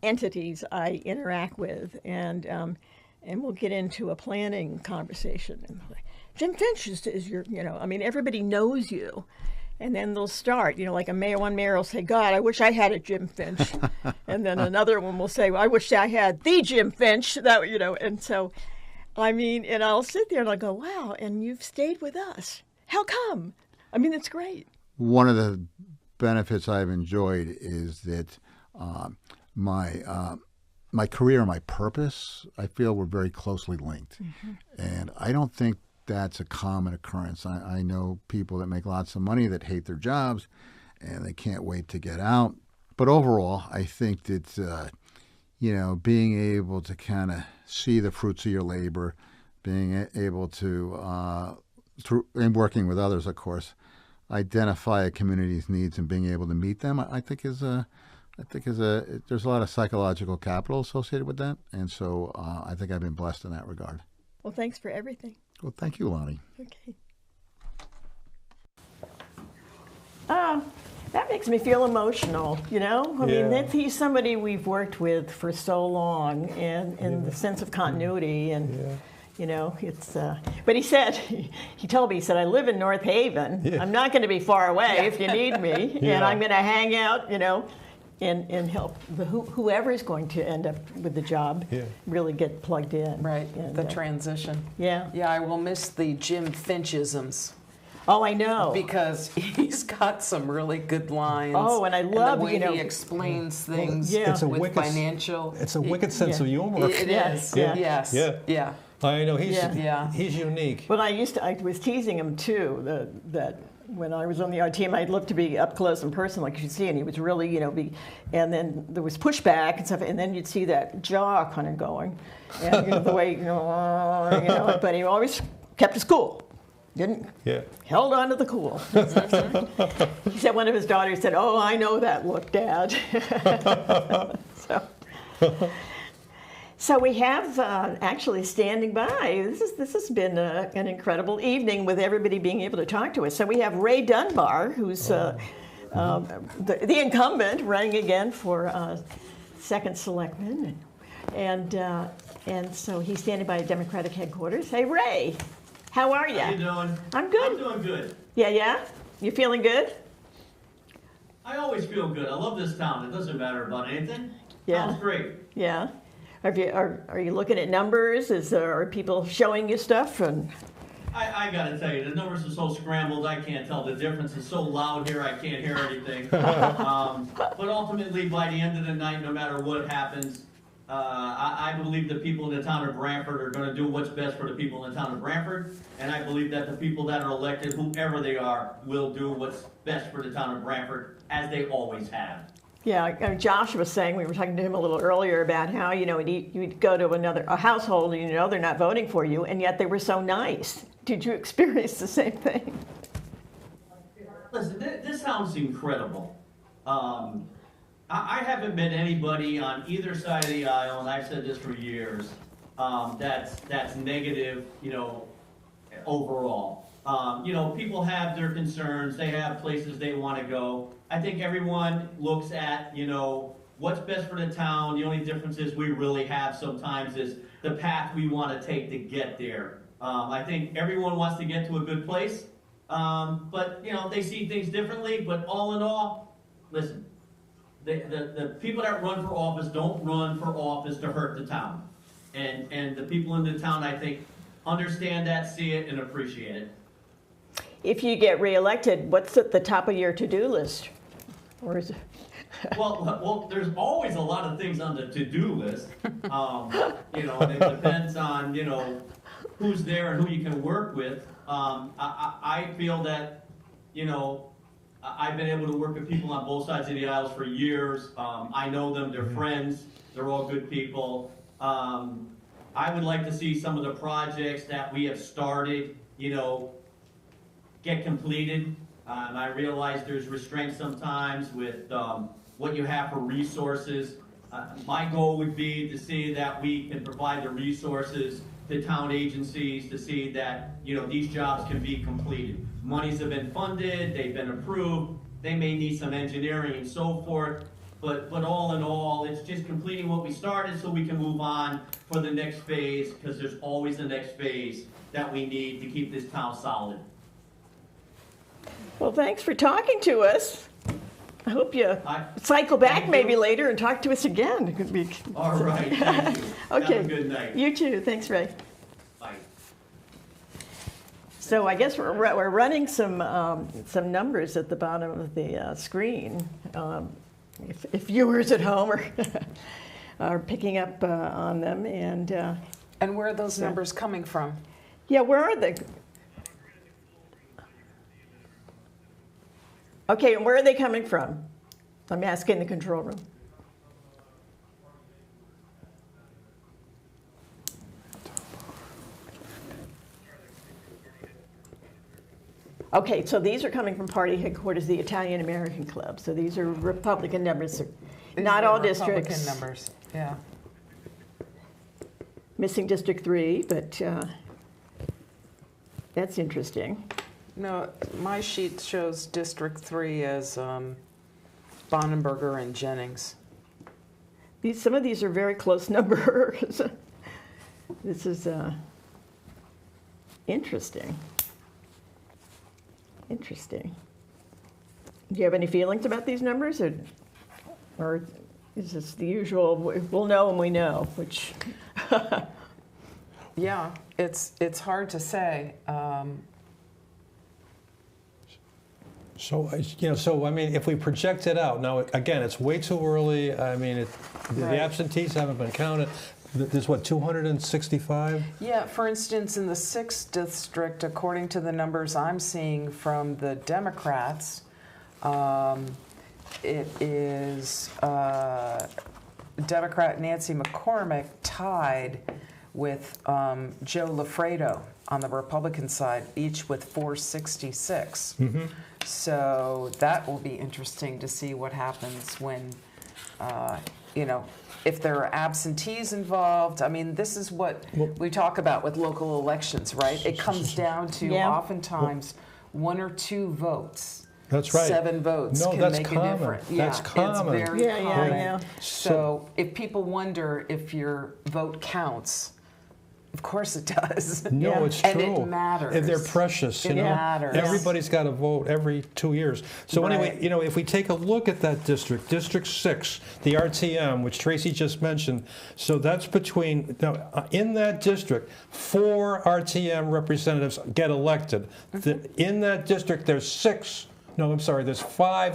entities I interact with, and we'll get into a planning conversation. And Jim Finch is your, I mean, everybody knows you. And then they'll start, like one mayor will say, God, I wish I had a Jim Finch. And then another one will say, well, I wish I had the Jim Finch. And so, I mean, and I'll sit there and I'll go, wow, and you've stayed with us. How come? I mean, it's great. One of the benefits I've enjoyed is that my career and my purpose, I feel, were very closely linked. And I don't think that's a common occurrence. I know people that make lots of money that hate their jobs and they can't wait to get out. But overall, I think that, being able to kind of see the fruits of your labor, being able to, and working with others, of course, identify a community's needs and being able to meet them, I think there's a lot of psychological capital associated with that. And so I think I've been blessed in that regard. Well, thanks for everything. Well, thank you, Lonnie. Okay. That makes me feel emotional, I mean, he's somebody we've worked with for so long, and in the sense of continuity, and it's. But he said, he told me, he said, I live in North Haven. Yeah. I'm not going to be far away if you need me, and I'm going to hang out, and help whoever is going to end up with the job really get plugged in. Right, and, the transition. Yeah. Yeah, I will miss the Jim Finch-isms. Oh, I know. Because he's got some really good lines. Oh, and I love, the way he explains things it's a with wicked, financial. It's a wicked sense of humor. It is. Yeah. Yes. Yeah. I know, he's unique. But I was teasing him too, that when I was on the art team, I'd look to be up close and personal, like you could see, and he was really, and then there was pushback and stuff, and then you'd see that jaw kind of going, and the way, but he always kept his cool. Held on to the cool. He said one of his daughters said, "Oh, I know that look, Dad." So we have actually standing by. This has been an incredible evening with everybody being able to talk to us. So we have Ray Dunbar, who's the incumbent, running again for second selectman, and so he's standing by Democratic headquarters. Hey, Ray, how are you? How you doing? I'm good. I'm doing good. Yeah. You feeling good? I always feel good. I love this town. It doesn't matter about anything. Yeah. Sounds great. Yeah. Are you looking at numbers? Are people showing you stuff? And I gotta tell you, the numbers are so scrambled, I can't tell the difference. It's so loud here, I can't hear anything. But ultimately, by the end of the night, no matter what happens, I believe the people in the town of Branford are gonna do what's best for the people in the town of Branford. And I believe that the people that are elected, whoever they are, will do what's best for the town of Branford, as they always have. Yeah, Josh was saying, we were talking to him a little earlier about how, you'd go to a household and they're not voting for you, and yet they were so nice. Did you experience the same thing? Listen, this sounds incredible. I haven't met anybody on either side of the aisle, and I've said this for years, that's negative, overall. People have their concerns, they have places they want to go. I think everyone looks at, what's best for the town. The only difference is we really have sometimes is the path we want to take to get there. I think everyone wants to get to a good place, but, they see things differently. But all in all, listen, the people that run for office don't run for office to hurt the town. And the people in the town, I think, understand that, see it, and appreciate it. If you get reelected, what's at the top of your to-do list? Or is it? Well, there's always a lot of things on the to-do list. You know, and it depends on, you know, who's there and who you can work with. I feel that, you know, I've been able to work with people on both sides of the aisles for years. I know them, they're friends, they're all good people. I would like to see some of the projects that we have started, you know, get completed. I realize there's restraints sometimes with what you have for resources. My goal would be to see that we can provide the resources to town agencies to see that, you know, these jobs can be completed. Monies have been funded, they've been approved, they may need some engineering and so forth, but all in all, it's just completing what we started so we can move on for the next phase, because there's always the next phase that we need to keep this town solid. Well, thanks for talking to us. I hope you cycle back Thank maybe you. later and talk to us again. It could be. All right, thank you. Okay. Have a good night. You too. Thanks, Ray. Bye. So I guess we're running some numbers at the bottom of the screen. If viewers at home are picking up on them, and where are those numbers coming from? yeah, where are they? Okay, and where are they coming from? I'm asking the control room. Okay, so these are coming from party headquarters, the Italian American Club. So these are Republican numbers, not all districts. Republican numbers, yeah. Missing District 3, but that's interesting. No, my sheet shows District 3 as Bonenberger and Jennings. Some of these are very close numbers. This is interesting. Interesting. Do you have any feelings about these numbers, or is this the usual, we'll know when we know, which... Yeah, it's hard to say. So, you know, so I mean, if we project it out, now, again, it's way too early. I mean, the absentees haven't been counted. There's what, 265? Yeah, for instance, in the 6th district, according to the numbers I'm seeing from the Democrats, it is Democrat Nancy McCormick tied with Joe Lafredo on the Republican side, each with 466. Mm-hmm. So that will be interesting to see what happens when, you know, if there are absentees involved. I mean, this is what we talk about with local elections, right? It comes down to oftentimes 1 or 2 votes. That's right. 7 votes No, can that's make common. a difference. That's common. It's very common. Yeah. So if people wonder if your vote counts, of course it does. No, it's true. And it matters. And they're precious. It matters. Everybody's got to vote every 2 years. So anyway, you know, if we take a look at that district, District 6, the RTM, which Tracy just mentioned, so that's between, now, in that district, 4 RTM representatives get elected. In that district, there's 5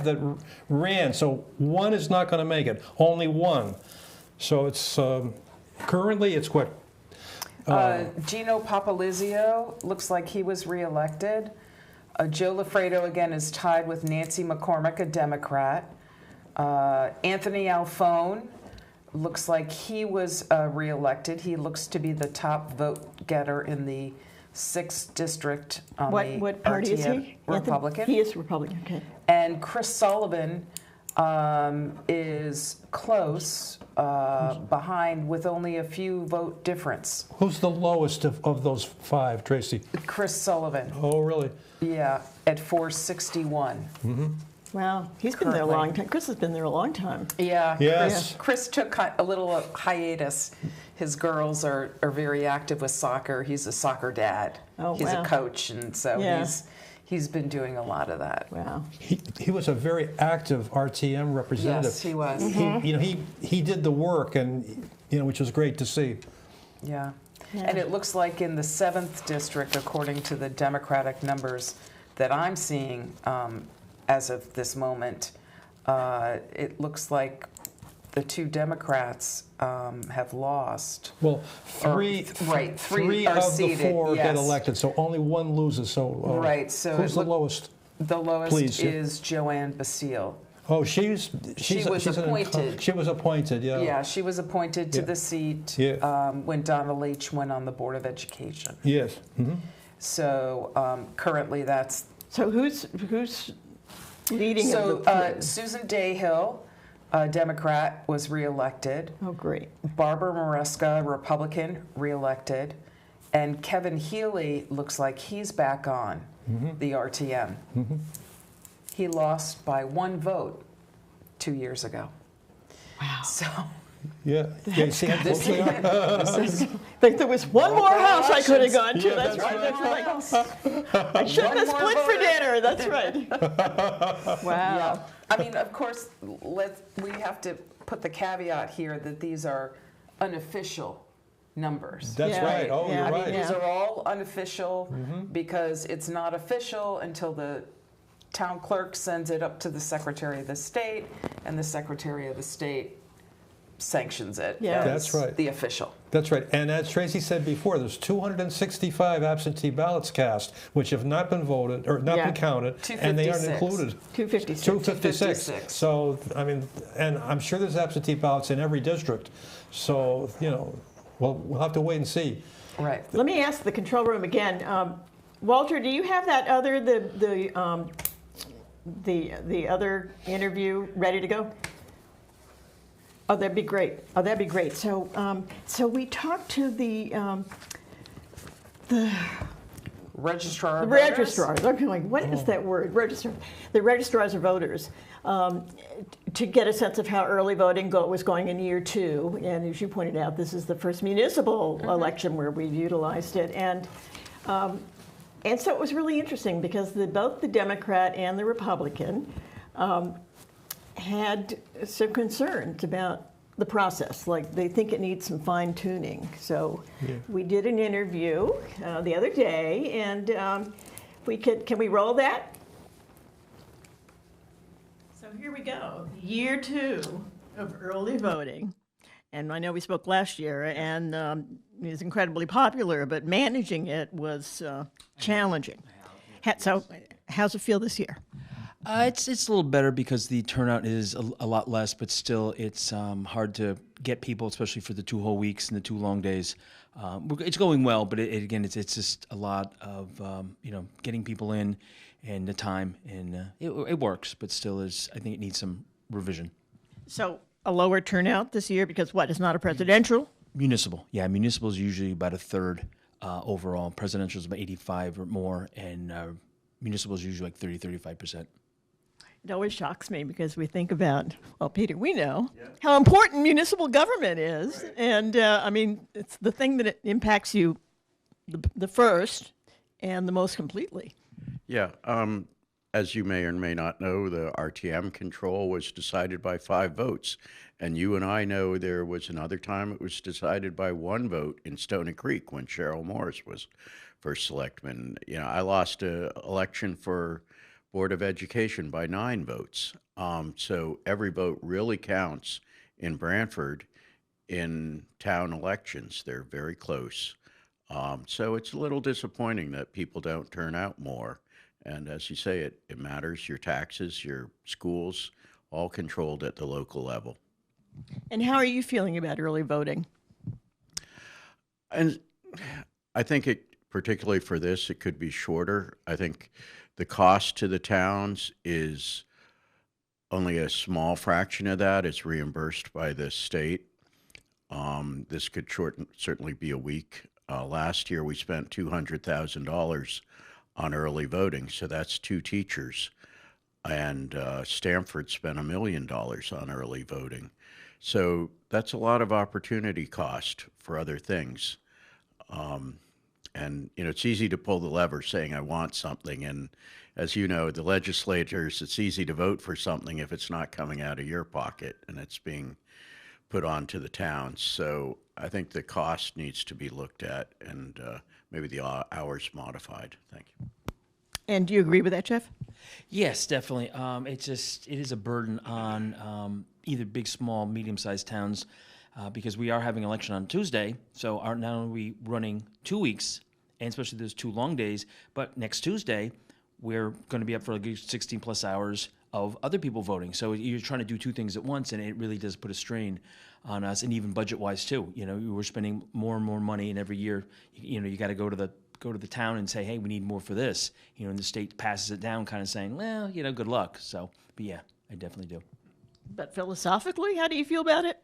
that ran, so 1 is not going to make it, only 1. So it's, currently it's what? Gino Papalizio looks like he was reelected. Joe Lafredo, again, is tied with Nancy McCormick, a Democrat. Anthony Alfone looks like he was reelected. He looks to be the top vote getter in the 6th district on the What party is RTM. he? Republican. He is Republican, okay. And Chris Sullivan is close behind with only a few vote difference. Who's the lowest of those 5, Tracy? Chris Sullivan. Oh, really? Yeah, at 461. Mm-hmm. Wow, he's been there a long time. Chris has been there a long time. Yeah, Yes. Chris took a little hiatus. His girls are very active with soccer. He's a soccer dad. Oh, he's wow. a coach, and so he's been doing a lot of that. Wow. He was a very active RTM representative. Yes, he was. He did the work, and you know, which was great to see. Yeah. Yeah. And it looks like in the 7th district, according to the Democratic numbers that I'm seeing as of this moment, it looks like the 2 Democrats have lost. Well, three are of seated, the 4 get yes. elected, so only 1 loses. So Right, so who's the lowest? The lowest Please, yeah. is Joanne Basile. Oh, she was appointed. She was appointed, yeah. Yeah, she was appointed to Yeah. the seat Yeah. when Donna Leach went on the Board of Education. Yes. Mm-hmm. So currently that's... So who's leading? So of the, Susan Twohill, Democrat, was reelected. oh, great. Barbara Maresca, Republican, reelected. And Kevin Healy looks like he's back on the RTM. Mm-hmm. He lost by 1 vote 2 years ago. Wow. So Yeah. Yeah. See how close they are? Like there was one more house I could have gone to. Yeah, that's that's right. right. That's right. I shouldn't have One more split for vote. dinner. That's right. Wow. Yeah. I mean, of course, we have to put the caveat here that these are unofficial numbers. That's Yeah. right. Oh, Yeah. you're I mean, right. these are all unofficial because it's not official until the town clerk sends it up to the Secretary of the State, and the Secretary of the State sanctions it Yeah. as That's right. the official. That's right. And as Tracy said before, there's 265 absentee ballots cast, which have not been voted or not Yeah. been counted, and they aren't 256. included. 256. 256. 256. So, I mean, and I'm sure there's absentee ballots in every district. So, well, we'll have to wait and see. Right. Let me ask the control room again. Walter, do you have that other the other interview ready to go? Oh, that'd be great. Oh, that'd be great. So, so we talked to the Registrar. of registrars. I'm going, what is that word? Registrar. The registrars of voters, to get a sense of how early voting was going in year 2. And as you pointed out, this is the first municipal election where we've utilized it. And so it was really interesting because both the Democrat and the Republican had some concerns about the process, like they think it needs some fine tuning. So we did an interview the other day, and can we roll that? So here we go, year 2 of early voting. And I know we spoke last year, and it was incredibly popular, but managing it was challenging. So how's it feel this year? It's a little better because the turnout is a lot less, but still it's hard to get people, especially for the 2 whole weeks and the 2 long days. It's going well, but again, it's just a lot of getting people in and the time, and it works, but still I think it needs some revision. So a lower turnout this year because it's not a presidential? Municipal, yeah, municipal is usually about 1/3 overall. Presidential is about 85 or more, and municipal is usually like 30-35%. It always shocks me because we think about, well, Peter, we know how important municipal government is. Right. And I mean, it's the thing that it impacts you the first and the most completely. Yeah. As you may or may not know, the RTM control was decided by 5 votes. And you and I know there was another time it was decided by 1 vote in Stony Creek when Cheryl Morris was first selectman. I lost an election for Board of Education by 9 votes. So every vote really counts in Branford in town elections. They're very close. So it's a little disappointing that people don't turn out more. And as you say, it matters. Your taxes, your schools, all controlled at the local level. And how are you feeling about early voting? And I think particularly for this, it could be shorter. I think the cost to the towns is only a small fraction of that. It's reimbursed by the state. This could certainly be a week. Last year, we spent $200,000 on early voting, so that's 2 teachers. And Stamford spent $1 million on early voting. So that's a lot of opportunity cost for other things. And, it's easy to pull the lever saying, I want something. And as you know, the legislators, it's easy to vote for something if it's not coming out of your pocket and it's being put onto the towns. So I think the cost needs to be looked at and maybe the hours modified. Thank you. And do you agree with that, Jeff? Yes, definitely. It is a burden on either big, small, medium-sized towns because we are having election on Tuesday. So not only are we running 2 weeks, and especially those 2 long days, but next Tuesday we're going to be up for like 16 plus hours of other people voting. So you're trying to do 2 things at once, and it really does put a strain on us, and even budget-wise too. You know, we're spending more and more money, and every year, you know, you got to go to the town and say, hey, we need more for this. You know, and the state passes it down, kind of saying, well, you know, good luck. So, but yeah, I definitely do. But philosophically, how do you feel about it?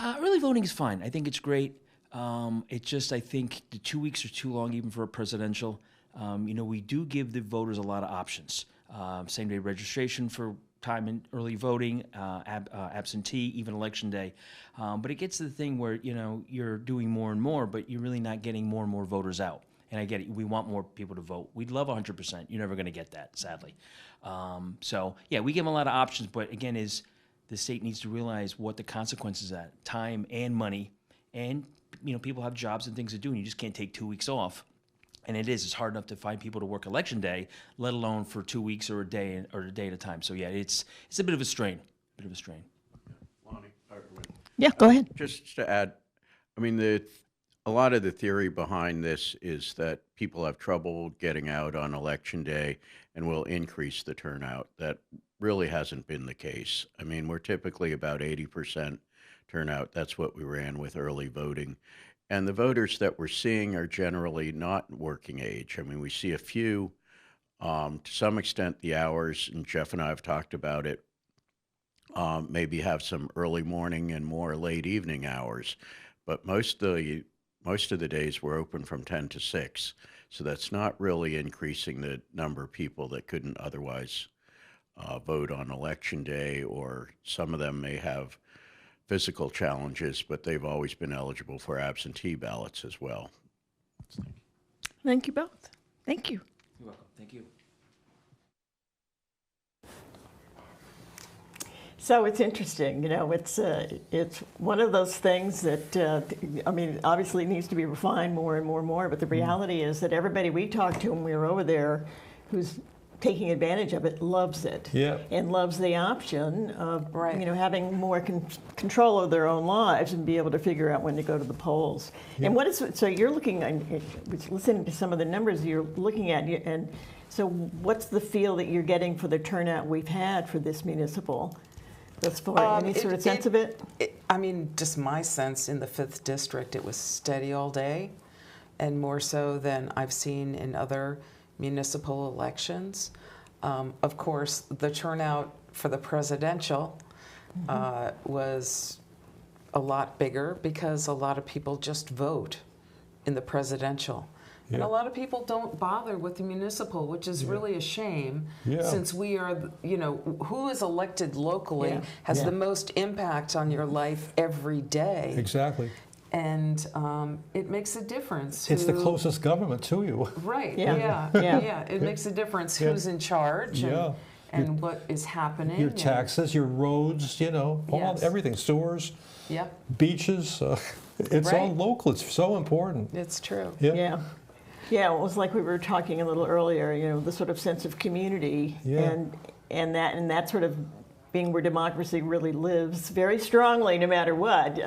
Early voting is fine. I think it's great. It's just, I think the 2 weeks are too long, even for a presidential. You know, we do give the voters a lot of options. Same-day registration for time in early voting, absentee, even election day. But it gets to the thing where, you know, you're doing more and more, but you're really not getting more and more voters out. And I get it. We want more people to vote. We'd love 100%. You're never going to get that, sadly. So, yeah, we give them a lot of options. But, again, the state needs to realize what the consequences are, time and money. And, you know, people have jobs and things to do, and you just can't take 2 weeks off. And it's hard enough to find people to work election day, let alone for 2 weeks or a day at a time. So, yeah, it's a bit of a strain. Lonnie, Yeah, go ahead. just to add, I mean, a lot of the theory behind this is that people have trouble getting out on election day and will increase the turnout. That really hasn't been the case. I mean, we're typically about 80% turnout. That's what we ran with early voting. And the voters that we're seeing are generally not working age. I mean, we see a few, to some extent, the hours, and Jeff and I have talked about it, maybe have some early morning and more late evening hours. But most of the days we're open from 10 to 6. So that's not really increasing the number of people that couldn't otherwise vote on election day, or some of them may have physical challenges, but they've always been eligible for absentee ballots as well. Thank you both. Thank you. You're welcome. Thank you. So it's interesting, you know, it's one of those things that, I mean, obviously needs to be refined more and more and more, but the reality is that everybody we talked to when we were over there who's taking advantage of it loves it. Yeah. And loves the option of, Right. you know, having more control of their own lives and be able to figure out when to go to the polls. Yeah. And so you're looking, listening to some of the numbers you're looking at, and so what's the feel that you're getting for the turnout we've had for this municipal? Thus far, any sort of sense of it? I mean, just my sense in the 5th District, it was steady all day, and more so than I've seen in other municipal elections. Of course, the turnout for the presidential was a lot bigger because a lot of people just vote in the presidential. Yeah. And a lot of people don't bother with the municipal, which is really a shame, since we are, you know, who is elected locally has the most impact on your life every day. Exactly. And it makes a difference. It's the closest government to you. Right, Yeah. yeah. It makes a difference who's in charge and what is happening. Your taxes, your roads, you know, everything, sewers, beaches. It's all local. It's so important. It's true. Yeah. Yeah, it was like we were talking a little earlier, you know, the sort of sense of community and that sort of being where democracy really lives very strongly no matter what.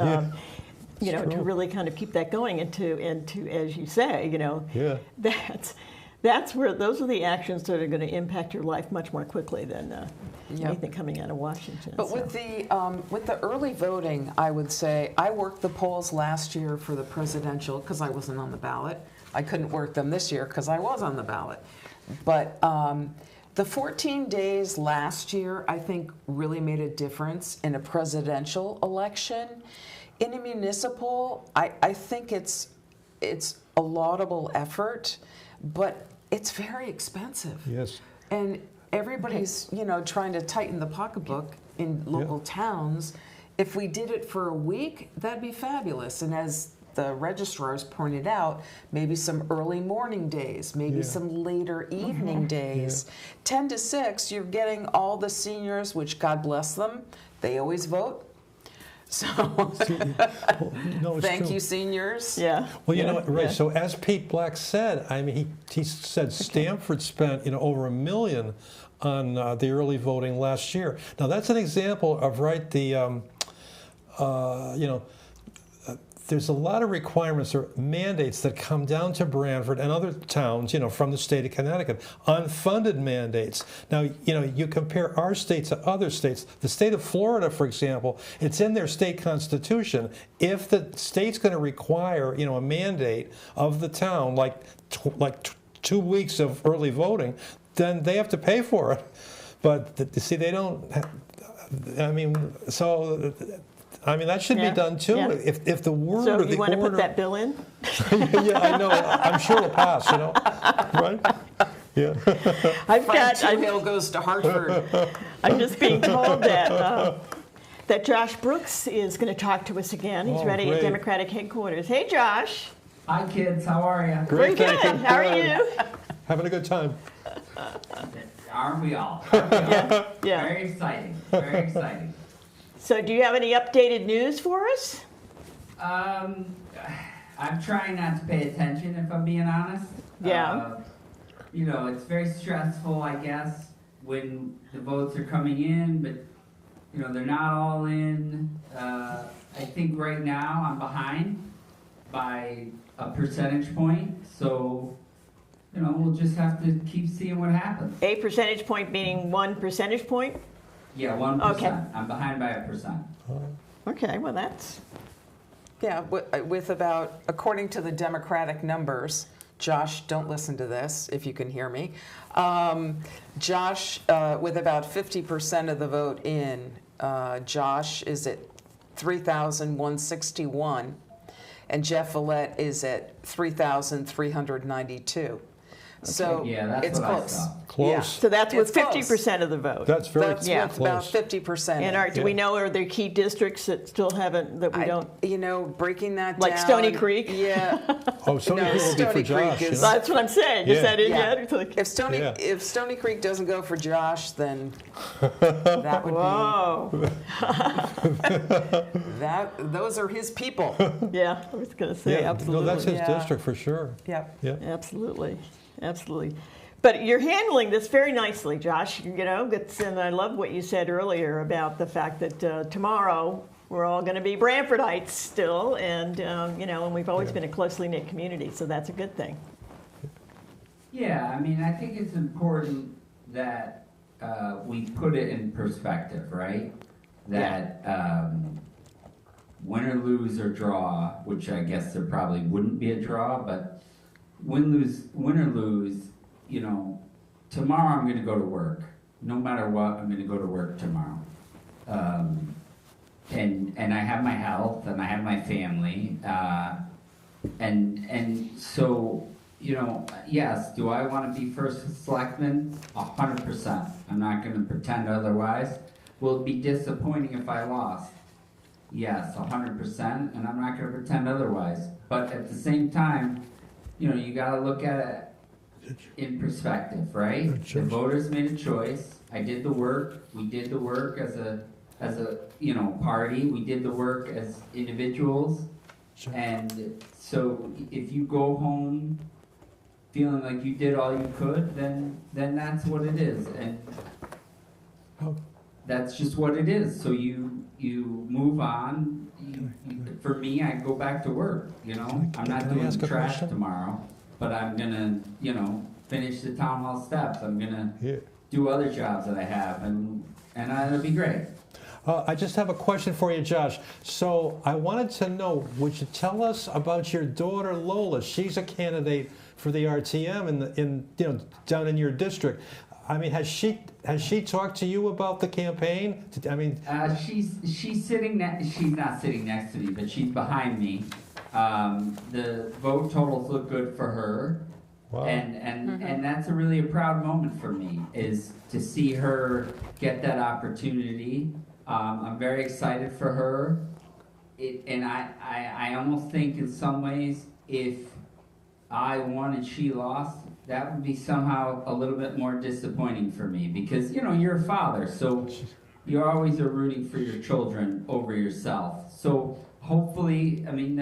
You know, to really kind of keep that going and to as you say, you know, that's where those are the actions that are going to impact your life much more quickly than anything coming out of Washington. But with the early voting, I would say I worked the polls last year for the presidential because I wasn't on the ballot. I couldn't work them this year because I was on the ballot. But the 14 days last year, I think, really made a difference in a presidential election. In a municipal, I think it's a laudable effort, but it's very expensive. Yes. And everybody's, you know, trying to tighten the pocketbook in local towns. If we did it for a week, that'd be fabulous. And as the registrars pointed out, maybe some early morning days, maybe some later evening days. 10 to 6, you're getting all the seniors, which God bless them, they always vote. So No, it's thank true. you, seniors. Yeah. Well, you yeah, know what, right. yeah. So as Pete Black said, I mean, he said Stanford spent, over $1 million on the early voting last year. Now that's an example of, right, the, there's a lot of requirements or mandates that come down to Branford and other towns, from the state of Connecticut, unfunded mandates. Now, you compare our state to other states. The state of Florida, for example, it's in their state constitution. If the state's going to require, a mandate of the town, like 2 weeks of early voting, then they have to pay for it. But see, they don't. That should Yeah, be done too. yeah. If the word So or the you want to put order, that bill in? yeah, I know. I'm sure it'll pass. Right? Yeah. I've got. Twohill goes to Hartford. I'm just being told that Josh Brooks is going to talk to us again. He's Oh, ready great. at Democratic headquarters. Hey, Josh. Hi kids, how are you? Very good. thank you. How are you? Having a good time. Aren't we all? Aren't we all? Yeah. Yeah. Very exciting, very exciting. So, do you have any updated news for us? I'm trying not to pay attention, if I'm being honest. Yeah. It's very stressful, I guess, when the votes are coming in, but, they're not all in. I think right now I'm behind by a percentage point, so, we'll just have to keep seeing what happens. A percentage point meaning 1 percentage point? Yeah, 1%. Okay. I'm behind by 1%. Okay, well, that's. Yeah, with about, according to the Democratic numbers, Josh, don't listen to this if you can hear me. Josh, with about 50% of the vote in, Josh is at 3,161, and Jeff Villette is at 3,392. So Yeah, that's it's what I close. saw. Close. Yeah. So that's with It's close. 50% of the vote. That's very That's Yeah. with about close. 50%. And do we know, are there key districts that still haven't, that we don't? Breaking that Like down. Stony Creek? Yeah. Oh, Stony No, Creek will be for Stony Josh. Creek is- That's what I'm saying. Is Yeah. that in Yeah. yet? Yeah. If Stony Creek doesn't go for Josh, then that would Whoa. be those are his people. Yeah, I was going to say, Yeah. absolutely. No, that's his Yeah. district for sure. Yep. Yeah. Absolutely, absolutely. But you're handling this very nicely, Josh. And I love what you said earlier about the fact that tomorrow we're all going to be Branfordites still, and and we've always been a closely knit community, so that's a good thing. Yeah, I think it's important that we put it in perspective, right? That win or lose or draw, which I guess there probably wouldn't be a draw, but win or lose, tomorrow I'm going to go to work. No matter what, I'm going to go to work tomorrow. And I have my health and I have my family. And so, yes, do I want to be first selectman? 100%. I'm not going to pretend otherwise. Will it be disappointing if I lost? Yes, 100%, and I'm not going to pretend otherwise. But at the same time, you got to look at it in perspective, right? The voters made a choice. I did the work. We did the work as a party. We did the work as individuals. And so if you go home feeling like you did all you could, then that's what it is. And that's just what it is. So you move on. For me, I go back to work. I'm not Can I doing ask a trash question? tomorrow, but I'm gonna finish the town hall steps. I'm gonna Yeah. do other jobs that I have, and it'll be great. I just have a question for you, Josh. So I wanted to know, would you tell us about your daughter Lola? She's a candidate for the RTM down in your district. Has she talked to you about the campaign? She's sitting. She's not sitting next to me, but she's behind me. The vote totals look good for her. Wow. And that's really a proud moment for me, is to see her get that opportunity. I'm very excited for her. And I almost think in some ways, if I won and she lost, that would be somehow a little bit more disappointing for me, because you're a father, so you always are rooting for your children over yourself. So hopefully, I mean,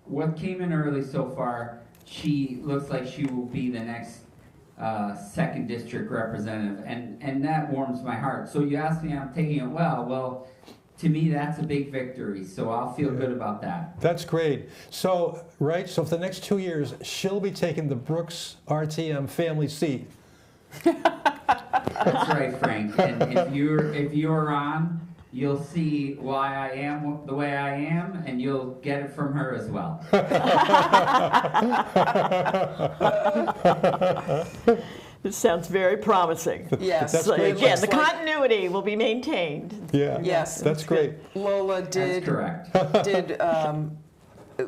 what came in early so far, she looks like she will be the next 2nd District representative, and that warms my heart. So you asked me, I'm taking it well. Well, to me, that's a big victory, so I'll feel good about that. That's great. So, right, so for the next 2 years, she'll be taking the Brooks RTM family seat. That's right, Frank. And if you're on, you'll see why I am the way I am, and you'll get it from her as well. This sounds very promising. Yes. That's So great. again, the continuity will be maintained. Yeah. Yes. That's great. Lola did That's correct.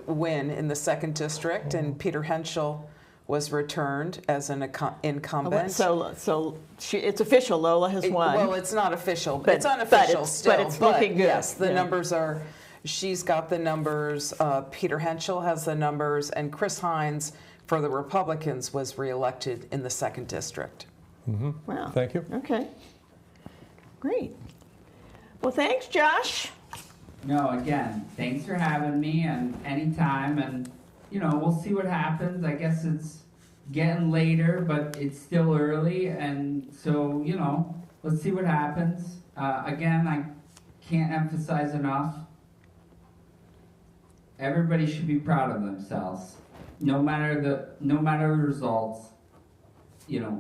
win in the 2nd District, and Peter Henschel was returned as an incumbent. So it's official. Lola has won. Well, it's not official. But- It's unofficial but it's- still. but it's looking good. Yes, the Yeah. numbers are. She's got the numbers. Peter Henschel has the numbers, and Chris Hines for the Republicans was reelected in the 2nd District. Wow. Thank you. Okay. Great. Well, thanks, Josh. No, again, thanks for having me, and anytime, and we'll see what happens. I guess it's getting later, but it's still early, and so let's see what happens. Again, I can't emphasize enough, everybody should be proud of themselves, no matter the results.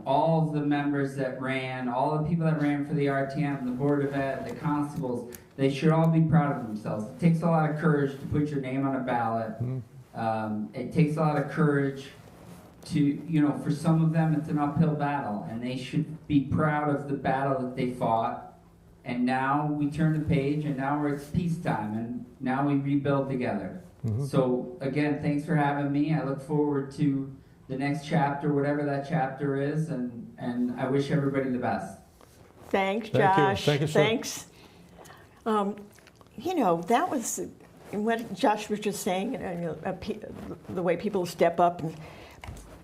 All of the members that ran, all the people that ran for the RTM, the Board of Ed, the constables, they should all be proud of themselves. It takes a lot of courage to put your name on a ballot. It takes a lot of courage to, for some of them it's an uphill battle, and they should be proud of the battle that they fought. And now we turn the page, and now it's peacetime, and now we rebuild together. So again, thanks for having me. I look forward to the next chapter, whatever that chapter is, and I wish everybody the best. Thanks, Thank you. Josh. Thank you, sir. Thanks. That was what Josh was just saying, the way people step up.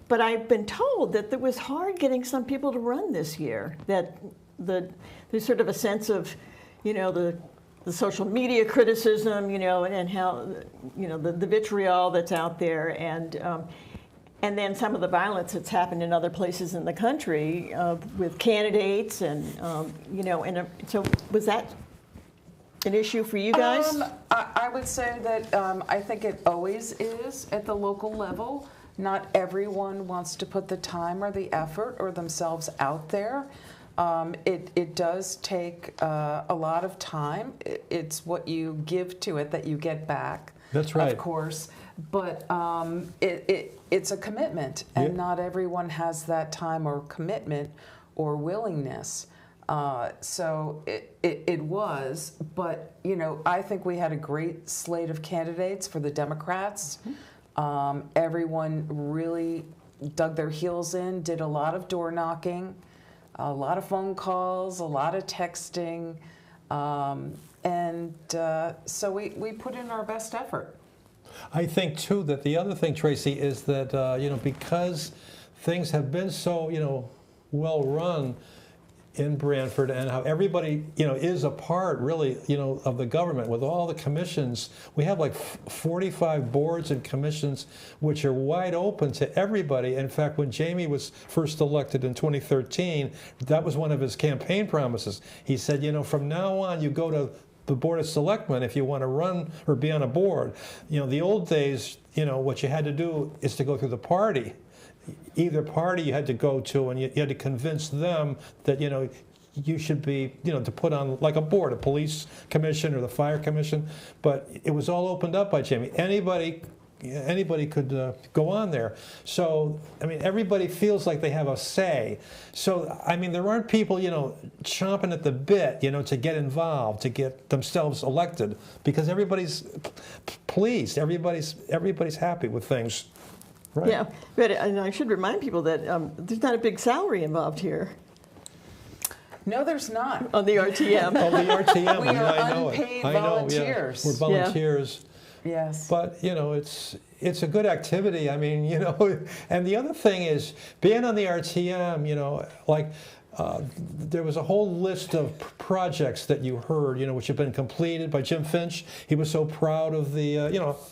But I've been told that it was hard getting some people to run this year, that there's sort of a sense of, the social media criticism, and how, the vitriol that's out there, and then some of the violence that's happened in other places in the country with candidates, and so was that an issue for you guys? I would say that I think it always is at the local level. Not everyone wants to put the time or the effort or themselves out there. It does take a lot of time. It's what you give to it that you get back. That's right. Of course. But it's a commitment, and not everyone has that time or commitment or willingness. So it was, but I think we had a great slate of candidates for the Democrats. Everyone really dug their heels in, did a lot of door knocking, a lot of phone calls, a lot of texting, and so we put in our best effort. I think, too, that the other thing, Tracy, is that, because things have been so, well run in Branford, and how everybody, is a part, really, of the government with all the commissions. We have like 45 boards and commissions which are wide open to everybody. In fact, when Jamie was first elected in 2013, that was one of his campaign promises. He said, from now on, you go to the Board of Selectmen if you want to run or be on a board. The old days, what you had to do is to go through the party. Either party you had to go to, and you had to convince them that, you should be, to put on like a board, a police commission or the fire commission. But it was all opened up by Jamie. Anybody could go on there. So, everybody feels like they have a say. So, there aren't people, chomping at the bit, to get involved, to get themselves elected, because everybody's pleased. Everybody's happy with things. Right. Yeah, but and I should remind people that there's not a big salary involved here No, there's not. on the RTM. Oh, the RTM. We are I know unpaid it. I know, volunteers. Yeah. We're volunteers. Yes. But, it's a good activity. And the other thing is, being on the RTM, like, there was a whole list of projects that you heard, which have been completed by Jim Finch. He was so proud of the,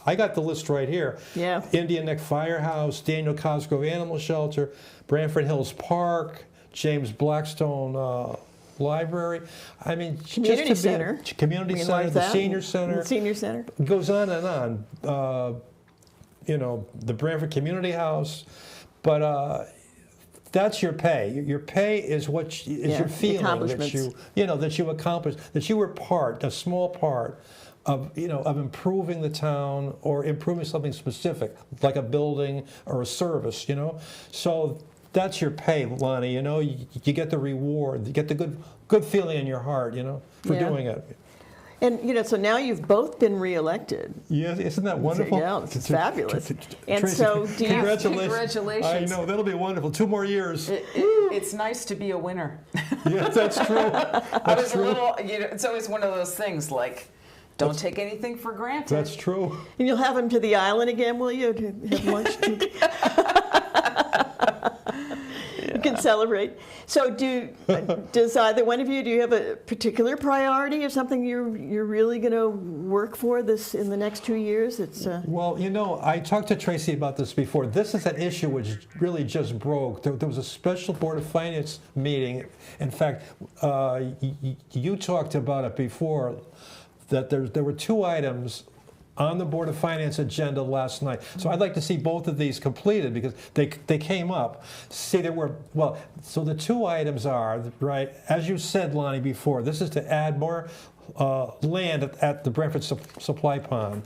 I got the list right here. Yeah. Indian Neck Firehouse, Daniel Cosgrove Animal Shelter, Branford Hills Park, James Blackstone Library. I mean, Community Center. Community Center, the Senior Center. The Senior Center. It goes on and on. The Branford Community House. But that's your pay. Your pay is what is your feeling that you accomplished, that you were a small part of improving the town or improving something specific, like a building or a service. So that's your pay, Lonnie. You get the reward, you get the good feeling in your heart, for doing it. And so now you've both been reelected. Yeah, isn't that wonderful? Yeah, it's fabulous. And Tracy, so, congratulations! I know, that'll be wonderful. 2 more years. It's nice to be a winner. Yeah, that's true. I was a little. It's always one of those things like, don't take anything for granted. That's true. And you'll have him to the island again, will you? To have lunch. You can celebrate. So does either one of you, do you have a particular priority of something you're really going to work for in the next 2 years? Well, I talked to Tracy about this before. This is an issue which really just broke. There was a special Board of Finance meeting. In fact, you talked about it before, that there were 2 items on the Board of Finance agenda last night. So I'd like to see both of these completed because they came up. See, so the 2 items are, right, as you said, Lonnie, before, this is to add more land at the Branford Supply Pond.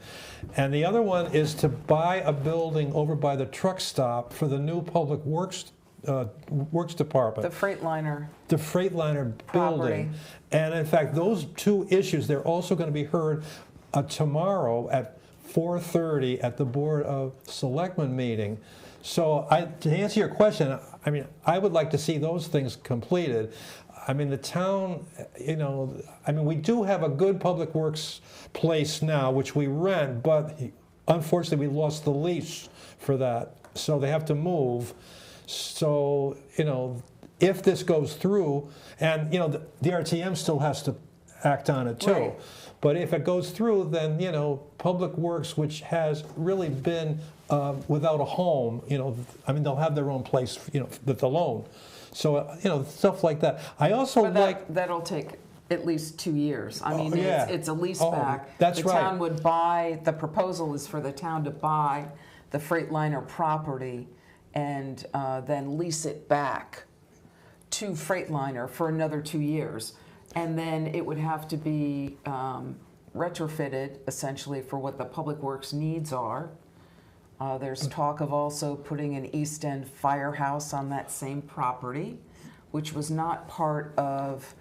And the other one is to buy a building over by the truck stop for the new Public Works Department. The Freightliner. The Freightliner building. And in fact, those 2 issues, they're also going to be heard tomorrow at 4:30 at the Board of Selectmen meeting. So to answer your question, I would like to see those things completed. The town, we do have a good public works place now, which we rent, but unfortunately we lost the lease for that, so they have to move. So, if this goes through, and, the RTM still has to act on it too. Right. But if it goes through, then, Public Works, which has really been without a home, they'll have their own place, with the loan. So, stuff like that. I also that'll take at least 2 years. It's a lease back. That's right. The town would buy, the proposal is for the town to buy the Freightliner property and then lease it back to Freightliner for another 2 years. And then it would have to be retrofitted, essentially, for what the Public Works needs are. There's talk of also putting an East End firehouse on that same property, which was not part of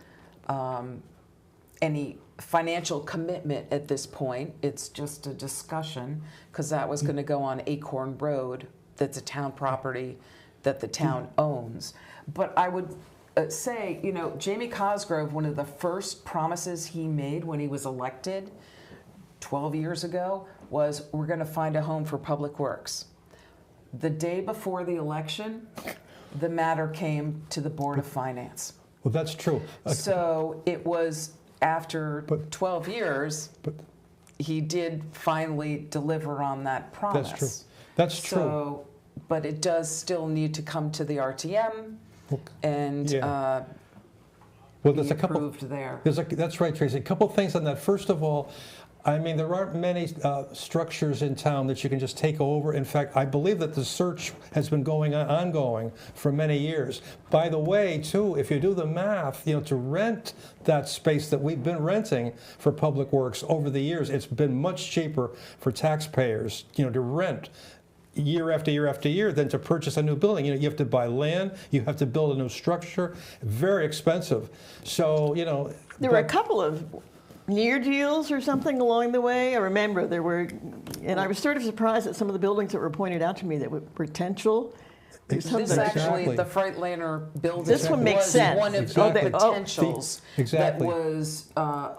any financial commitment at this point. It's just a discussion, because that was going to go on Acorn Road. That's a town property that the town owns. But I would say, Jamie Cosgrove, one of the first promises he made when he was elected 12 years ago was, we're going to find a home for Public Works. The day before the election, the matter came to the Board of Finance. Well, that's true. So it was after 12 years, he did finally deliver on that promise. That's true. That's true. So, but it does still need to come to the RTM. And there's a couple there. That's right, Tracy. A couple things on that. First of all, there aren't many structures in town that you can just take over. In fact, I believe that the search has been ongoing for many years. By the way, too, if you do the math, to rent that space that we've been renting for Public Works over the years, it's been much cheaper for taxpayers, to rent year after year after year than to purchase a new building. You have to buy land, you have to build a new structure, very expensive. So, there were a couple of near deals or something along the way. I remember there were, and I was sort of surprised at some of the buildings that were pointed out to me that were potential This actually, the Freightliner building This one makes was sense. one of Exactly. the potentials Exactly. that was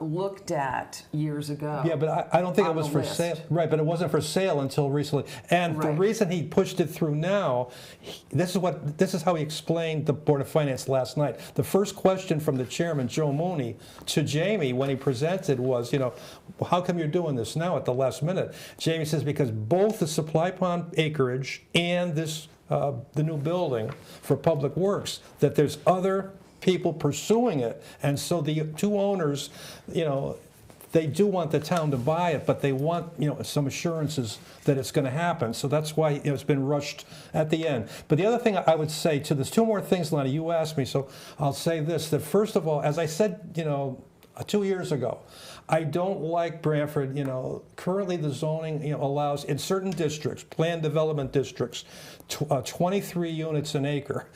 looked at years ago. Yeah, but I don't think it on was the for list. sale. Right, but it wasn't for sale until recently. And the Right. reason he pushed it through now, this is how he explained the Board of Finance last night. The first question from the chairman, Joe Mooney, to Jamie when he presented was, how come you're doing this now at the last minute? Jamie says, because both the Supply Pond acreage and this the new building for Public Works, that there's other people pursuing it. And so the two owners, they do want the town to buy it, but they want, some assurances that it's going to happen. So that's why it's been rushed at the end. But the other thing I would say to this, two more things, Lonnie, you asked me, so I'll say this, that first of all, as I said, 2 years ago, I don't like Branford. Currently the zoning allows in certain districts, planned development districts, 23 units an acre.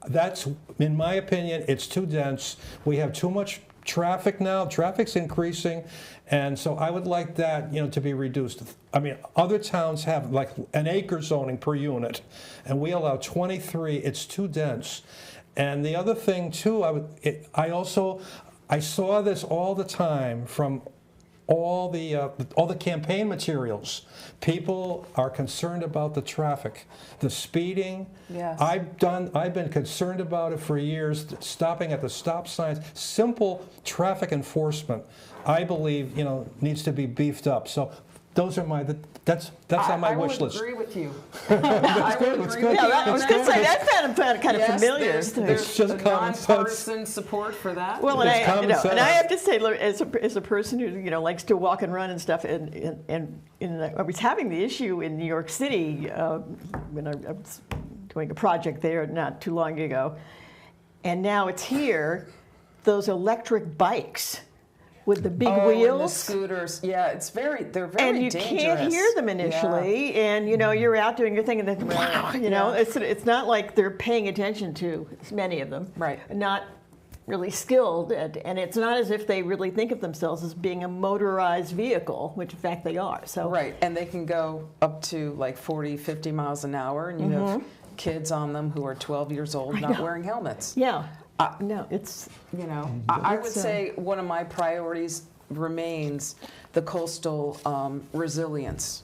That's, in my opinion, it's too dense. We have too much traffic now. Traffic's increasing, and so I would like that to be reduced. I mean, other towns have like an acre zoning per unit, and we allow 23. It's too dense. And the other thing too, I saw this all the time from all the campaign materials. People are concerned about the traffic, the speeding. Yes. I've been concerned about it for years. Stopping at the stop signs, simple traffic enforcement, I believe needs to be beefed up. So those are that's on my wish list. I would agree with you. That's good. That's good. Yeah, I was going to say, that kind of familiar. There's just common sense. nonpartisan support for that. Well, It's common sense. and I have to say, look, as a person who likes to walk and run and stuff, and I was having the issue in New York City when I was doing a project there not too long ago, and now it's here. Those electric bikes with the big wheels. And the scooters. Yeah, they're very and you dangerous. can't hear them initially, and you're out doing your thing, and then it's not like they're paying attention to many of them. Right. Not really skilled, and it's not as if they really think of themselves as being a motorized vehicle, which in fact they are. So Right, and they can go up to like 40, 50 miles an hour, and you have kids on them who are 12 years old not wearing helmets. yeah, no, it's I would say one of my priorities remains the coastal resilience.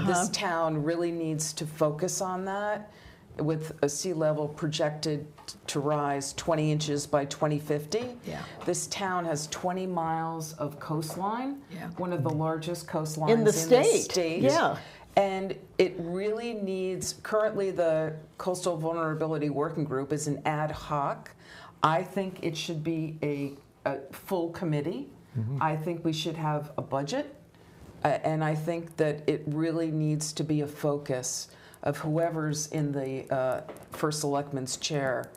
This town really needs to focus on that, with a sea level projected to rise 20 inches by 2050. Yeah. This town has 20 miles of coastline, Yeah. one of the largest coastlines in the state. Yeah. And it really needs, currently the Coastal Vulnerability Working Group is an ad hoc. I think it should be a full committee. I think we should have a budget. And I think that it really needs to be a focus of whoever's in the first selectman's chair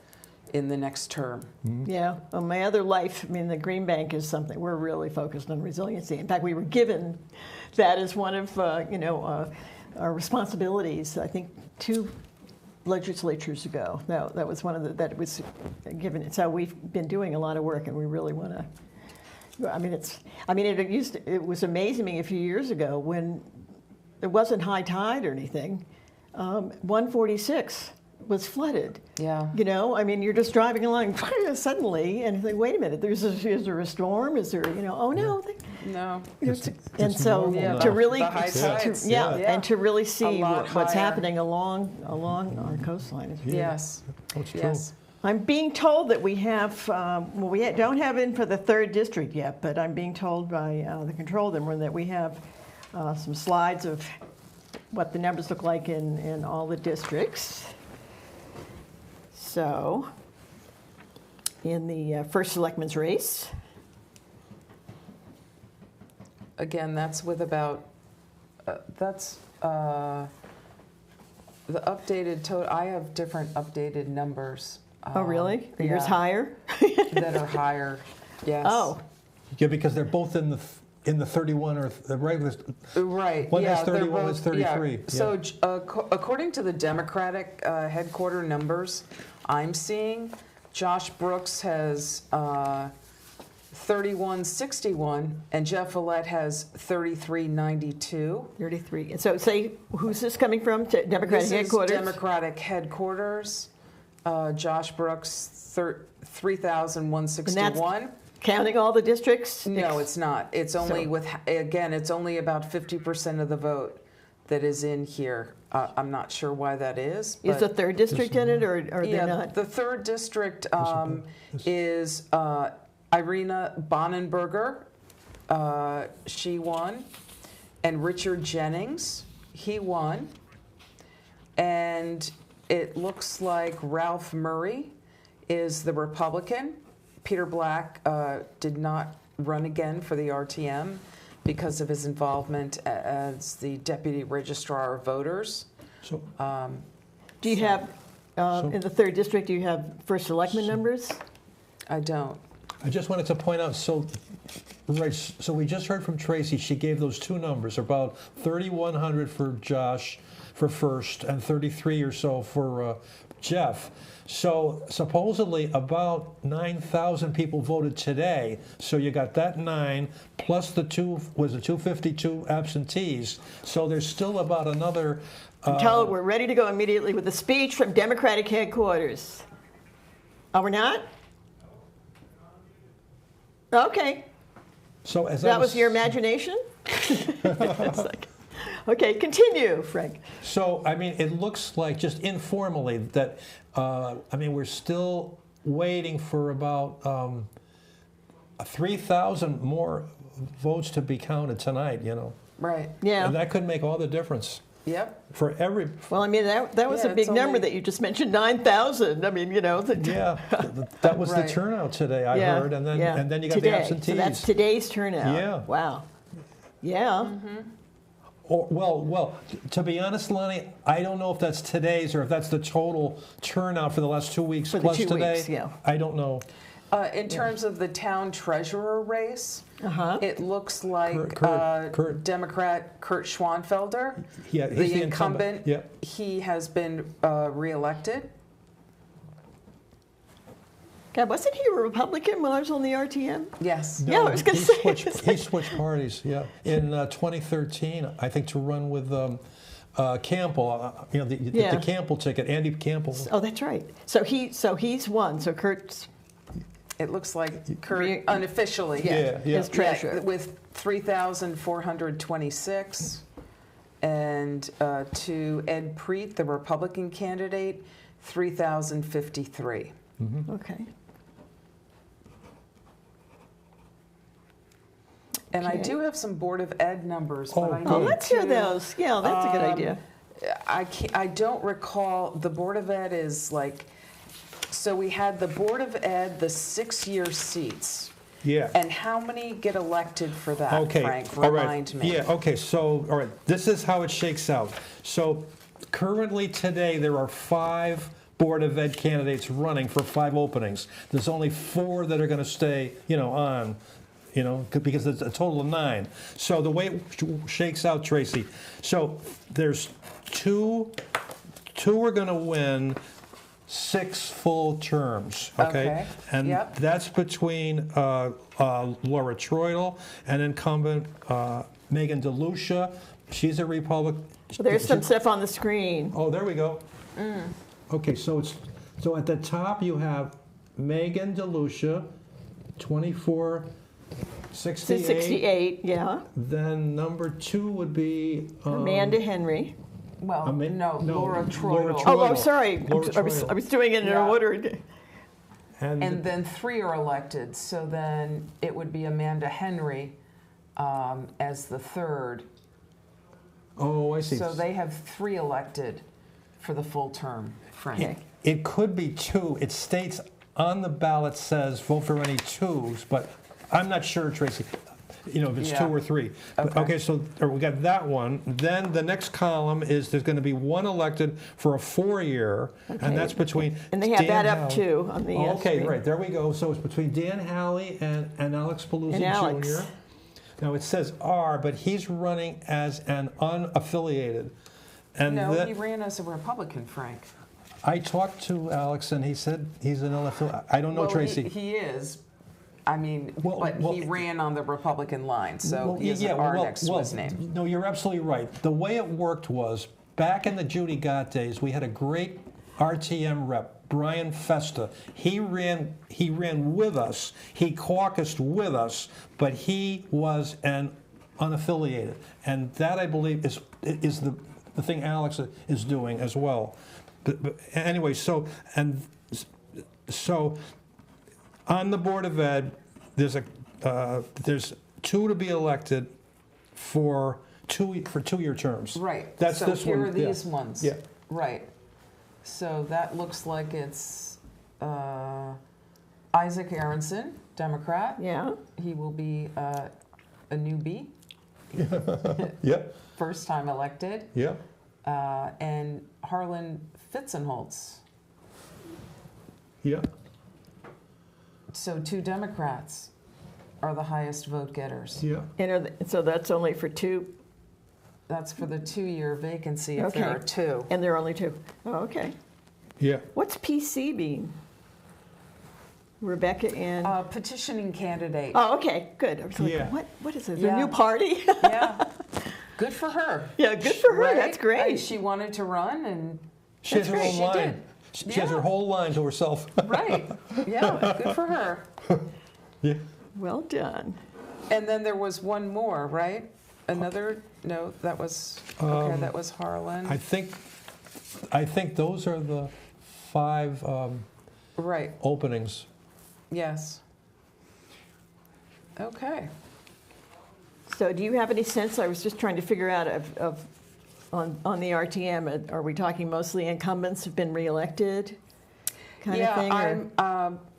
in the next term. Yeah, well, my other life, the Green Bank is something we're really focused on resiliency. In fact, we were given that as one of our responsibilities. I think 2 legislatures ago. That was one of that was given. So we've been doing a lot of work, and we really want to. It was amazing me a few years ago when it wasn't high tide or anything. 146 was flooded. Yeah. You're just driving along suddenly, and you think, wait a minute, is there a storm? Is there, oh no. No. And so to really, the high tides. and to really see lot what's higher. happening along our coastline is really. Yes. That's true. Yes. I'm being told that we have, we don't have in for the 3rd district yet, but I'm being told by the control room that we have some slides of what the numbers look like in all the districts. So, in the first selectman's race. Again, that's with about, that's the updated total. I have different updated numbers. Oh, really? Are yours higher? That are higher, yes. Oh. Yeah, because they're both in the 31 or the regular. Right. One yeah, has 30, one has 33. Yeah. So according to the Democratic headquarter numbers I'm seeing, Josh Brooks has 3161, and Jeff Willett has 3392. 33. And so say, who's this coming from? Democratic This headquarters? is Democratic headquarters. Josh Brooks, 3,161. Counting all the districts? No, it's not. It's only So- it's only about 50% of the vote that is in here. I'm not sure why that is. Is the but- 3rd district in it, or are they Yeah, not? the 3rd district is Irina Bonenberger. She won. And Richard Jennings, he won. And it looks like Ralph Murray is the Republican. Peter Black did not run again for the RTM because of his involvement as the Deputy Registrar of Voters. So, Do you have, in the 3rd district, do you have first selectman numbers? I don't. I just wanted to point out, so we just heard from Tracy. She gave those two numbers, about 3,100 for Josh for first and 33 or so for Jeff. So supposedly about 9,000 people voted today. So you got that 9 plus the 252 absentees. So there's still about another. Until we're ready to go immediately with a speech from Democratic headquarters. Oh, we're not? Okay. So as That was your imagination? It's like- okay, continue, Frank. So, I mean, it looks like, just informally, that, I mean, we're still waiting for about 3,000 more votes to be counted tonight, you know. Right. Yeah. And that could make all the difference Yep. for every, Well, I mean, that was Yeah, a big it's number only- that you just mentioned, 9,000. I mean, you know. yeah, that was the Right. turnout today, I Yeah, heard, and yeah. then you got Today. the absentees. So that's today's turnout. Yeah. Wow. Yeah. Or, well, to be honest, Lonnie, I don't know if that's today's or if that's the total turnout for the last 2 weeks For the plus 2 today. weeks, yeah. I don't know. In terms of the town treasurer race, it looks like Kurt. Democrat Kurt Schwanfelder, Yeah, he's the the incumbent. incumbent, Yeah. he has been reelected. God, wasn't he a Republican when I was on the RTM? Yes. Yeah, I was gonna he say, Switched, it's he like- switched parties, yeah. In 2013, I think, to run with Campbell, you know, Yeah. the Campbell ticket, Andy Campbell. Oh, that's right. So he's won. So Kurt's It looks like Kurt Re- unofficially. Yeah, yeah. is treasurer. With 3,426. And to Ed Preet, the Republican candidate, 3,053. Okay. And I Okay. do have some Board of Ed numbers, Oh, but I good. Oh, need let's hear to- those. Yeah, that's a good idea. I don't recall, the Board of Ed is like, so we had the Board of Ed, the 6-year seats. Yeah. And how many get elected for that, Okay, Frank? all right. Remind me. Yeah, okay, so, all right, this is how it shakes out. So currently today, there are 5 Board of Ed candidates running for 5 openings. There's only 4 that are going to stay, you know, on, you know, because it's a total of 9. So the way it shakes out, Tracy, so there's two are going to win 6 full terms, okay? Okay, And yep. that's between Laura Troidel and incumbent Megan DeLucia. She's a Republican. So there's some stuff on the screen. Oh, there we go. Okay, so at the top you have Megan DeLucia, 2468. 68, yeah. Then number 2 would be Amanda Henry. Well, no, Laura Laura Troidel. Oh, sorry. Laura I was Troidel. doing it in Yeah. order. And then 3 are elected, so then it would be Amanda Henry as the 3rd. Oh, I see. So they have 3 elected for the full term, Frank. It could be 2. It states on the ballot says vote for any 2s, but I'm not sure, Tracy. You know, if it's 2 Yeah. or 3. But, okay, so we got that one. Then the next column is there's going to be 1 elected for a 4-year, and that's between. And they have Dan that up Halley. too on the Okay, screen. right there we go. So it's between Dan Halley and Alex Paluzzi And Alex. Jr. Now it says R, but he's running as an unaffiliated. And No, that- he ran as a Republican, Frank. I talked to Alex, and he said he's an unaffiliated. I don't know, Well, Tracy. He is, I mean, but he ran on the Republican line, so he isn't our next to his name. No, you're absolutely right. The way it worked was, back in the Judy Gott days, we had a great RTM rep, Brian Festa. He ran with us. He caucused with us, but he was an unaffiliated, and that, I believe, is the thing Alex is doing as well. But anyway, so on the Board of Ed, there's 2 to be elected for 2-year terms. Right. That's so this here one. are these ones. Yeah. Right. So that looks like it's Isaac Aronson, Democrat. Yeah. He will be a newbie. Yeah. First time elected. Yeah. And Harlan Fitzenholz. Yeah. So 2 Democrats are the highest vote getters. Yeah. And so that's only for 2? That's for the 2-year vacancy if there are 2. And there are only 2. Oh, okay. Yeah. What's PC mean? Rebecca and... Petitioning candidate. Oh, okay, good. I was like, Yeah. what is this, Yeah. a new party? Yeah. Good for her. Yeah, good for her. Right? That's great. She wanted to run, and She has her great. own She line. did. She has her whole line to herself. right. Yeah, good for her. Yeah. Well done. And then there was one more, right? Another, no, that was, okay, that was Harlan. I think those are the 5 Right, openings. yes. Okay. So do you have any sense, I was just trying to figure out on the RTM, are we talking mostly incumbents have been reelected kind of thing?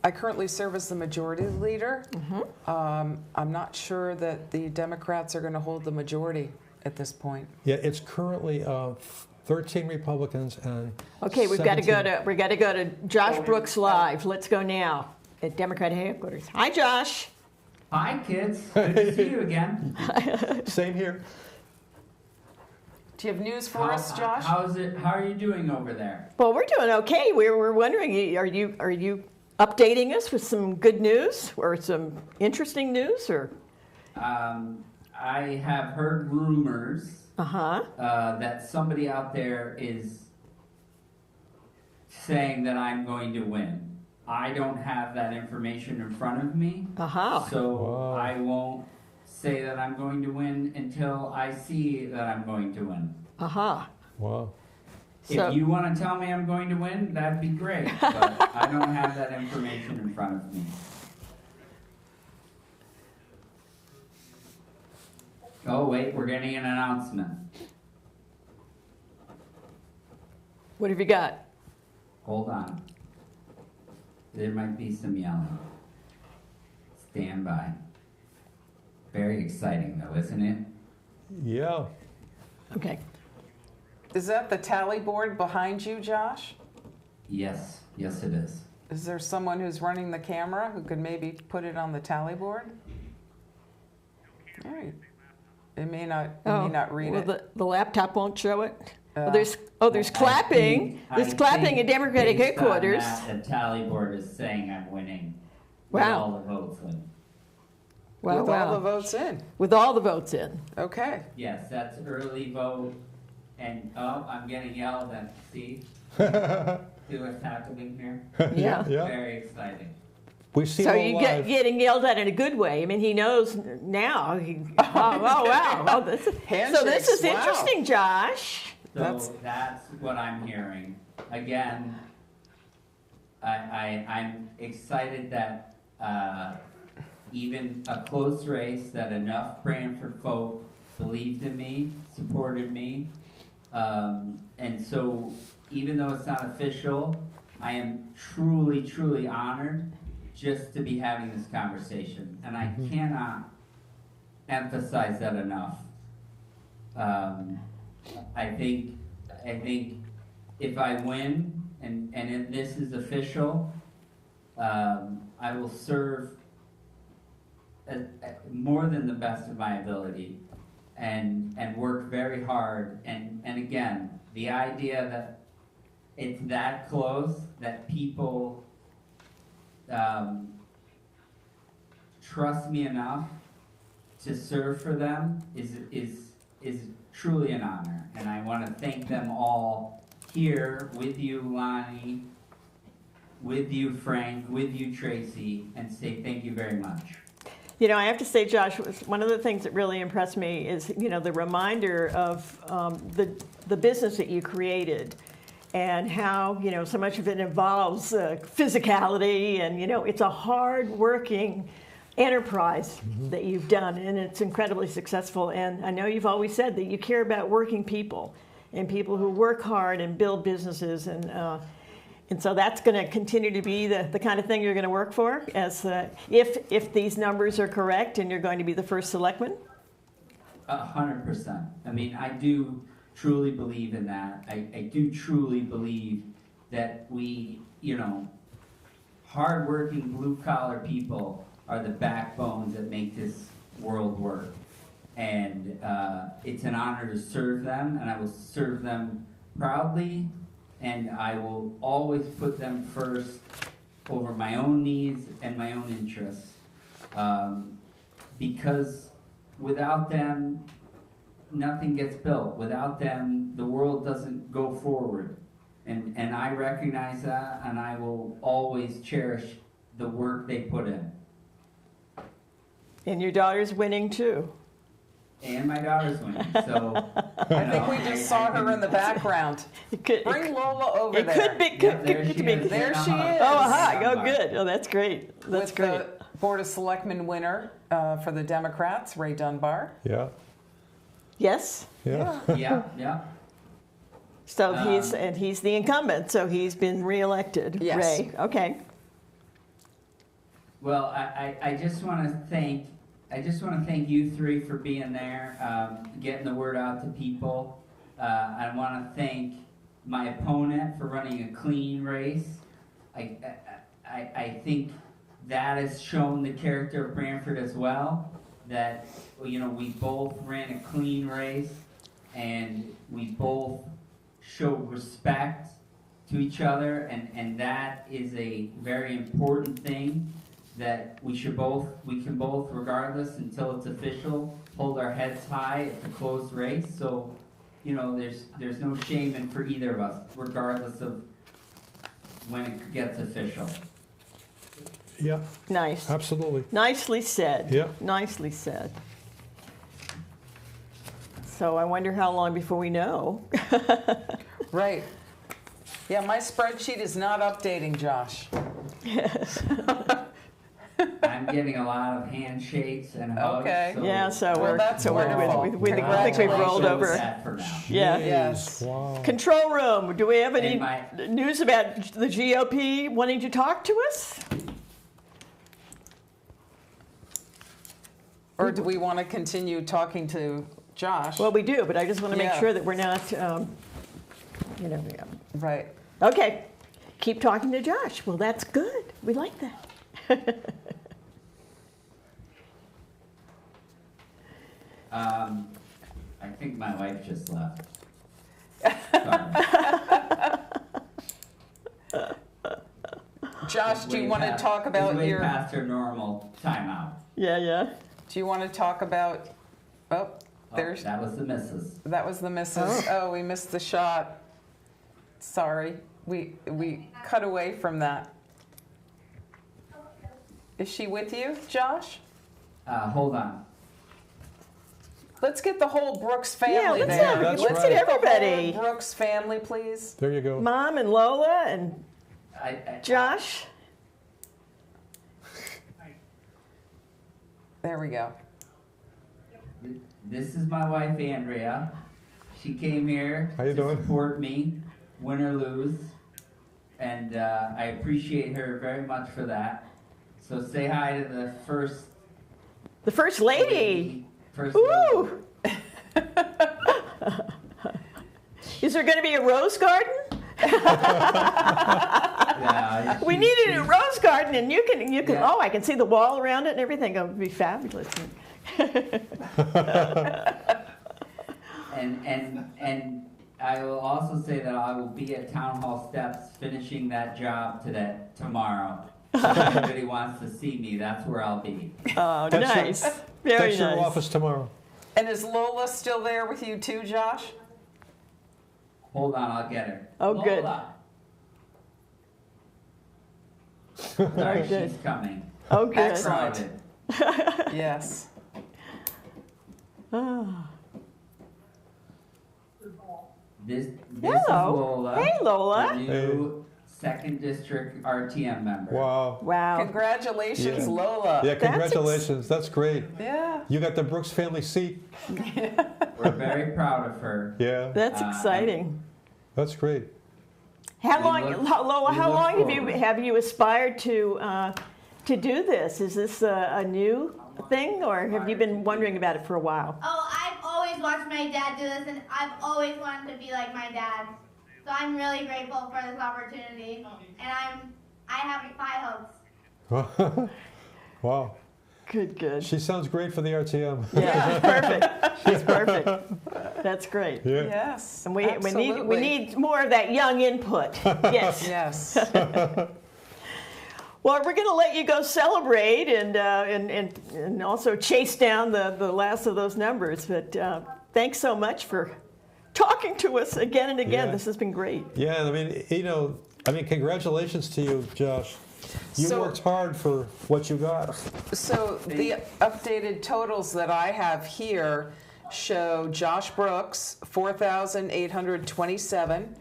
I currently serve as the majority leader. I'm not sure that the Democrats are going to hold the majority at this point. Yeah, it's currently 13 Republicans and Okay, we got to 17 go to Josh Brooks Live. Let's go now at Democrat headquarters. Hi, Josh. Hi, kids. Good to see you again. Same here. Do you have news for us, Josh? How's it? How are you doing over there? Well, we're doing okay. We're wondering, are you updating us with some good news or some interesting news, or? I have heard rumors that somebody out there is saying that I'm going to win. I don't have that information in front of me, so I won't say that I'm going to win until I see that I'm going to win. Wow. If you want to tell me I'm going to win, that'd be great, but I don't have that information in front of me. Oh wait, we're getting an announcement. What have you got? Hold on. There might be some yelling. Stand by. Very exciting though, isn't it? Yeah. Okay. Is that the tally board behind you, Josh? Yes, yes it is. Is there someone who's running the camera who could maybe put it on the tally board? All right. It may not read it. The laptop won't show it. There's clapping. There's clapping at Democratic headquarters. The tally board is saying I'm winning. Wow. With all the votes in. With all the votes in. With all the votes in. Okay. Yes, that's early vote. And I'm getting yelled at. See? See what's happening here? Yeah. Very exciting. We see So you getting yelled at in a good way. I mean, he knows now. Wow. So this is interesting, Josh. So that's what I'm hearing. Again, I'm excited that even a close race, that enough Branford folk believed in me, supported me. And so even though it's not official, I am truly, truly honored just to be having this conversation. And I cannot emphasize that enough. I think if I win and if this is official, I will serve more than the best of my ability and work very hard. And again, the idea that it's that close, that people trust me enough to serve for them is truly an honor. And I want to thank them all here with you, Lonnie, with you, Frank, with you, Tracy, and say thank you very much. You know, I have to say, Josh, one of the things that really impressed me is, you know, the reminder of the business that you created and how, you know, so much of it involves physicality and, you know, it's a hard-working enterprise that you've done, and it's incredibly successful. And I know you've always said that you care about working people and people who work hard and build businesses, and so that's going to continue to be the kind of thing you're going to work for, as if these numbers are correct and you're going to be the first selectman. 100%. I mean, I do truly believe in that. I do truly believe that we, you know, hardworking blue-collar people are the backbones that make this world work. And it's an honor to serve them, and I will serve them proudly, and I will always put them first over my own needs and my own interests. Because without them, nothing gets built. Without them, the world doesn't go forward. And I recognize that, and I will always cherish the work they put in. And your daughter's winning too. And my daughter's winning, so. I think we just saw her in the background. Bring Lola over there. Could be. There she is. There she is. Oh, aha! Oh, good. Oh, that's great. That's With great. the Board of Selectmen winner for the Democrats, Ray Dunbar. Yeah. Yes. Yeah. Yeah. So he's the incumbent. So he's been reelected. Yes. Ray. Okay. Well, I just want to thank you three for being there, getting the word out to people. I want to thank my opponent for running a clean race. I think that has shown the character of Branford as well. That, you know, we both ran a clean race, and we both showed respect to each other, and that is a very important thing. That we can both, regardless, until it's official, hold our heads high at the closed race. So, you know, there's no shame in for either of us, regardless of when it gets official. Yeah. Nice. Absolutely. Nicely said. Yeah. Nicely said. So I wonder how long before we know. Right. Yeah, my spreadsheet is not updating, Josh. I'm getting a lot of handshakes and hugs. Okay. So Yeah, so that's wonderful. we think we've rolled Congratulations over. with that for now. Yeah. Yes. Wow. Control room. Do we have any And news about the GOP wanting to talk to us? Or do we want to continue talking to Josh? Well, we do, but I just want to make Yeah. sure that we're not, you know. Yeah. Right. Okay. Keep talking to Josh. Well, that's good. We like that. I think my wife just left. Sorry. Josh, do you want to talk It's about way your? past her normal timeout. Yeah. Do you want to talk about? Oh, there's. That was the missus. That was the missus. Oh, we missed the shot. Sorry, we cut away from that. Is she with you, Josh? Hold on. Let's get the whole Brooks family Yeah, let's there. have- That's let's right. get everybody. The whole Brooks family, please. There you go. Mom and Lola and Josh. There we go. This is my wife, Andrea. She came here How you to doing? support me, win or lose. And I appreciate her very much for that. So say hi to the first lady. First Ooh. Is there going to be a rose garden? Yeah, We needed a rose garden, and you can. Yeah. Oh, I can see the wall around it and everything. It would be fabulous. And I will also say that I will be at Town Hall steps finishing that job tomorrow. If anybody wants to see me, that's where I'll be. Oh, That's nice. your- Very That's nice. your office tomorrow. And is Lola still there with you too, Josh? Hold on, I'll get her. Oh, good. Lola. Oh, Sorry, good. she's coming. Oh, good. Excellent. Private. Yes. This Hello. is Lola. Hey, Lola. The new second district RTM member. Wow. Wow. Congratulations, Yeah. Lola. Yeah, congratulations. That's great. Yeah. You got the Brooks family seat. We're very proud of her. Yeah, That's exciting. that's great. How We long, look- Lola? we How look long forward. have you aspired to do this? Is this a new thing, or have you been wondering about it for a while? Oh, I've always watched my dad do this, and I've always wanted to be like my dad. So I'm really grateful for this opportunity, and I have high hopes. Wow. Good, good. She sounds great for the RTM. Yeah, she's perfect. She's perfect. That's great. Yeah. Yes. And we absolutely. need more of that young input. Yes. Yes. Well, we're going to let you go celebrate and also chase down the last of those numbers. But thanks so much for talking to us again and again. Yeah. This has been great. Yeah, I mean, congratulations to you, Josh. You So- worked hard for what you got. So the updated totals that I have here show Josh Brooks, 4,827.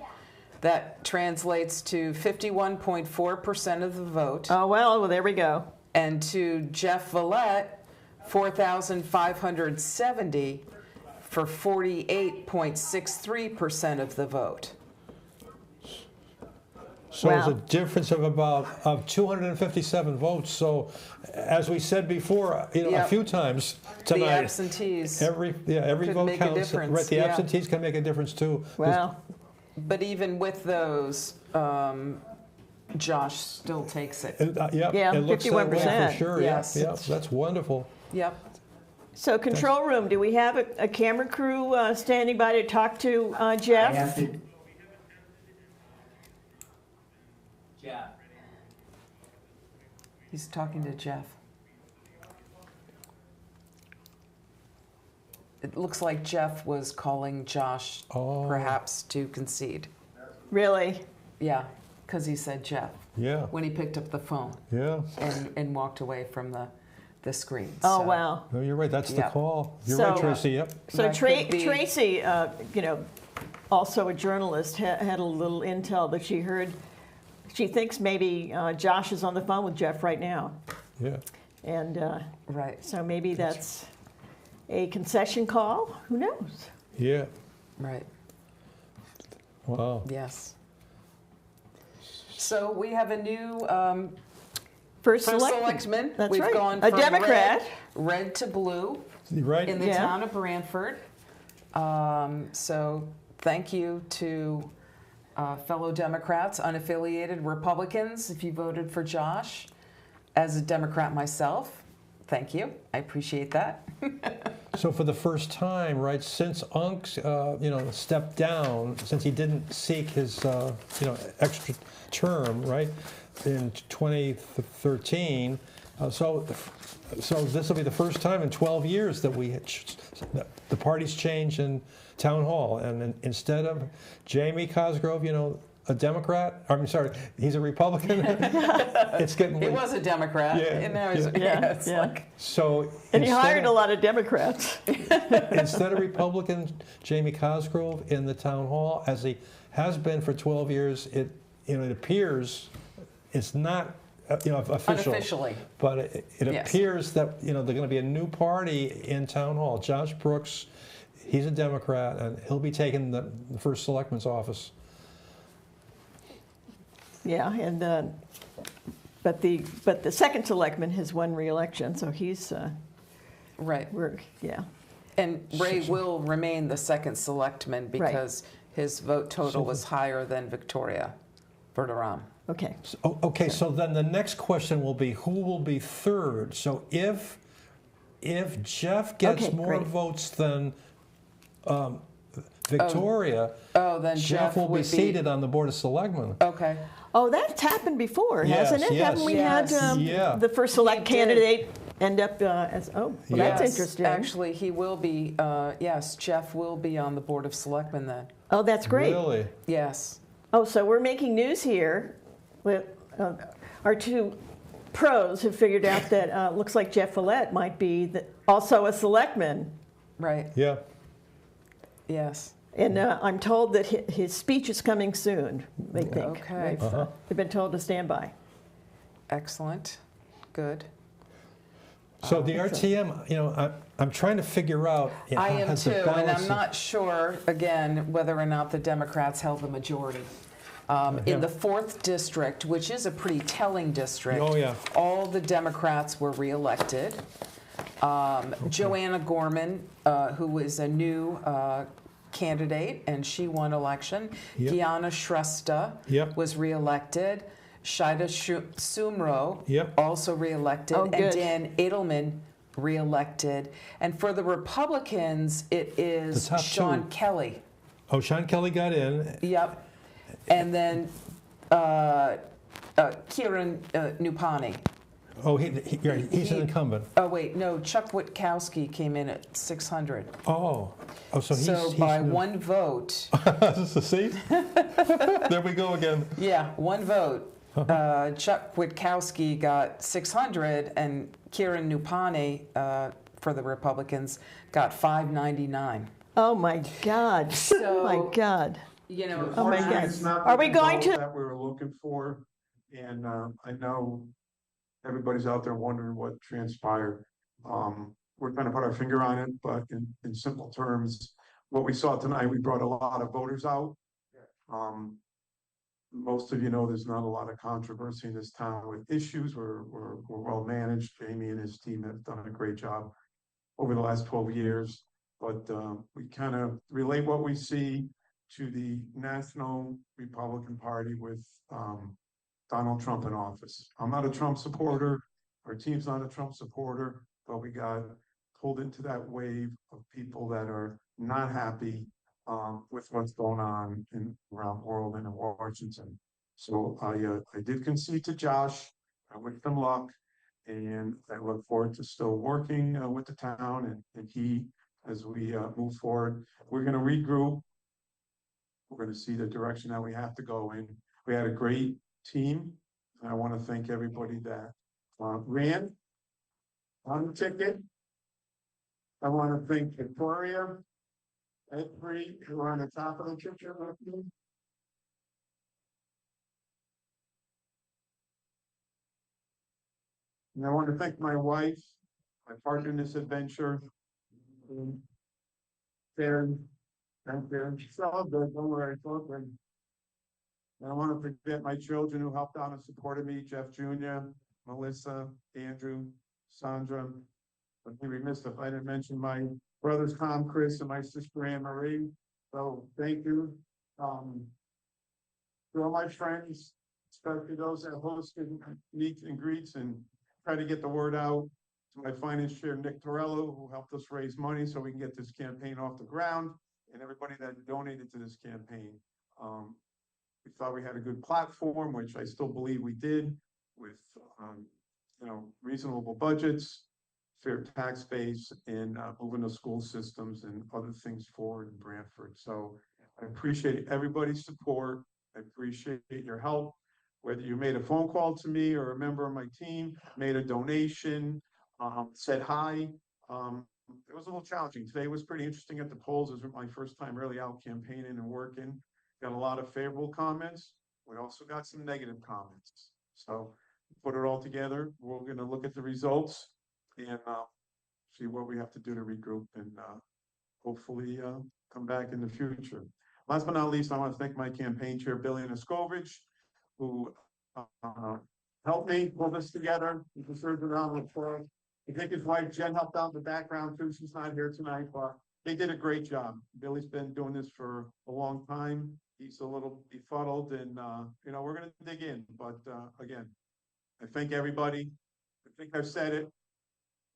That translates to 51.4% of the vote. Oh, well, there we go. And to Jeff Vallette, 4,570 for 48.63% of the vote. So Wow. it's a difference of about 257 votes. So, as we said before, a Yep. few times The tonight, absentees. every could vote make a counts. difference, Right, the yeah. absentees can make a difference too. Wow. But even with those, Josh still takes it. Yep, Yeah, it looks that way 51%. for sure. Yes. Yep, that's wonderful. Yep. So, control room, do we have a camera crew standing by to talk to I Jeff? have to. Jeff. He's talking to Jeff. It looks like Jeff was calling Josh Oh. perhaps to concede. Really? Yeah, because he said Jeff Yeah, when he picked up the phone yeah. and walked away from the screen. Oh, So, wow. No, you're right. That's the Yeah. call. You're So- right, Tracy. Yep. So That could be- Tracy, also a journalist, had a little intel that she heard. She thinks maybe Josh is on the phone with Jeff right now, Yeah. and Right, so maybe that's a concession call. Who knows? Yeah. right, Wow. yes. So we have a new First first selectman. selectman. That's We've right. gone A from Democrat. red to blue. You're right. in the Yeah. town of Branford. So thank you to fellow Democrats, unaffiliated Republicans, if you voted for Josh. As a Democrat myself, thank you. I appreciate that. So for the first time, right, since Unc, stepped down, since he didn't seek his, extra term, right, in 2013, so this will be the first time in 12 years that the party's changed in town hall, and instead of Jamie Cosgrove, a Democrat, I'm sorry, he's a Republican. It's getting He was a Democrat, Yeah, and now he's yeah. it's Yeah. like so. And he instead hired of- a lot of Democrats. Instead of Republican Jamie Cosgrove in the town hall, as he has been for 12 years, it appears it's not official, unofficially. but it Yes. appears that there's going to be a new party in town hall. Josh Brooks, he's a Democrat, and he'll be taking the first selectman's office. Yeah, and but the second selectman has won re-election, so he's Right. yeah. And Ray will remain the second selectman because his vote total was higher than Victoria Verderam. Okay. Okay, so then the next question will be, who will be third? So if Jeff gets Okay, more great. votes than Victoria, then Jeff will be would seated on the Board of Selectmen. Okay. Oh, that's happened before, hasn't it? Yes. Haven't we Yes. had the first select candidate end up as, that's Yes, interesting. Actually, he will be, yes, Jeff will be on the Board of Selectmen then. Oh, that's great. Really? Yes. Oh, so we're making news here. With, our two pros have figured out that looks like Jeff Follett might be also a selectman. Right. Yeah. Yes. And I'm told that his speech is coming soon, they think. Okay. They've been told to stand by. Excellent. Good. So the RTM, you know, I'm trying to figure out. You know, I how am has too, the and balance I'm not sure, again, whether or not the Democrats held the majority. In the 4th district, which is a pretty telling district, all the Democrats were reelected. Joanna Gorman, who is a new candidate, and she won election. Gianna Shrestha was reelected. Shida Sumro, also reelected. And Dan Edelman, reelected. And for the Republicans, it is Sean Kelly. Oh, Sean Kelly got in. Yep. And then Kieran Nupani. Oh, he's an incumbent. Oh, wait, no, Chuck Witkowski came in at 600. Oh, so he's by new. one vote. Is this a seat? There we go again. Yeah, one vote. Chuck Witkowski got 600, and Kieran Nupani for the Republicans got 599. Oh my God! So, oh my God! You know, oh my God! It's not Are we going to? That we were looking for, and I know everybody's out there wondering what transpired. We're trying to put our finger on it, but in simple terms, what we saw tonight, we brought a lot of voters out. Most of you know there's not a lot of controversy in this town with issues. We're well managed. Jamie and his team have done a great job over the last 12 years. But we kind of relate what we see to the National Republican Party with Donald Trump in office. I'm not a Trump supporter. Our team's not a Trump supporter, but we got pulled into that wave of people that are not happy with what's going on around the world and in Washington. So I did concede to Josh. I wish him luck, and I look forward to still working with the town and he as we move forward. We're going to regroup. We're going to see the direction that we have to go in. We had a great team. I want to thank everybody that ran on the ticket. I want to thank Victoria, Ed Free, who are on the top of the picture with me. And I want to thank my wife, my partner in this adventure, Karen. Thank you. It's all good. Don't worry. It's all good. And I want to forget my children who helped out and supported me, Jeff Jr., Melissa, Andrew, Sandra. I'd be remiss if I didn't mention my brothers, Tom, Chris, and my sister, Anne Marie. So thank you. To all my friends, especially those that hosted meets and greets and try to get the word out. To my finance chair, Nick Torello, who helped us raise money so we can get this campaign off the ground, and everybody that donated to this campaign. We thought we had a good platform, which I still believe we did, with reasonable budgets, fair tax base, and moving the school systems and other things forward in Branford. So I appreciate everybody's support. I appreciate your help, whether you made a phone call to me or a member of my team made a donation, said hi. It was a little challenging. Today was pretty interesting at the polls. It was my first time really out campaigning and working. Got a lot of favorable comments. We also got some negative comments. So put it all together. We're going to look at the results and see what we have to do to regroup and hopefully come back in the future. Last but not least, I want to thank my campaign chair, Billy Niskovich, who helped me pull this together. He deserves a round of applause. I think his wife, Jen, helped out in the background too. She's not here tonight, but they did a great job. Billy's been doing this for a long time. He's a little befuddled and, we're going to dig in. But again, I thank everybody. I think I've said it.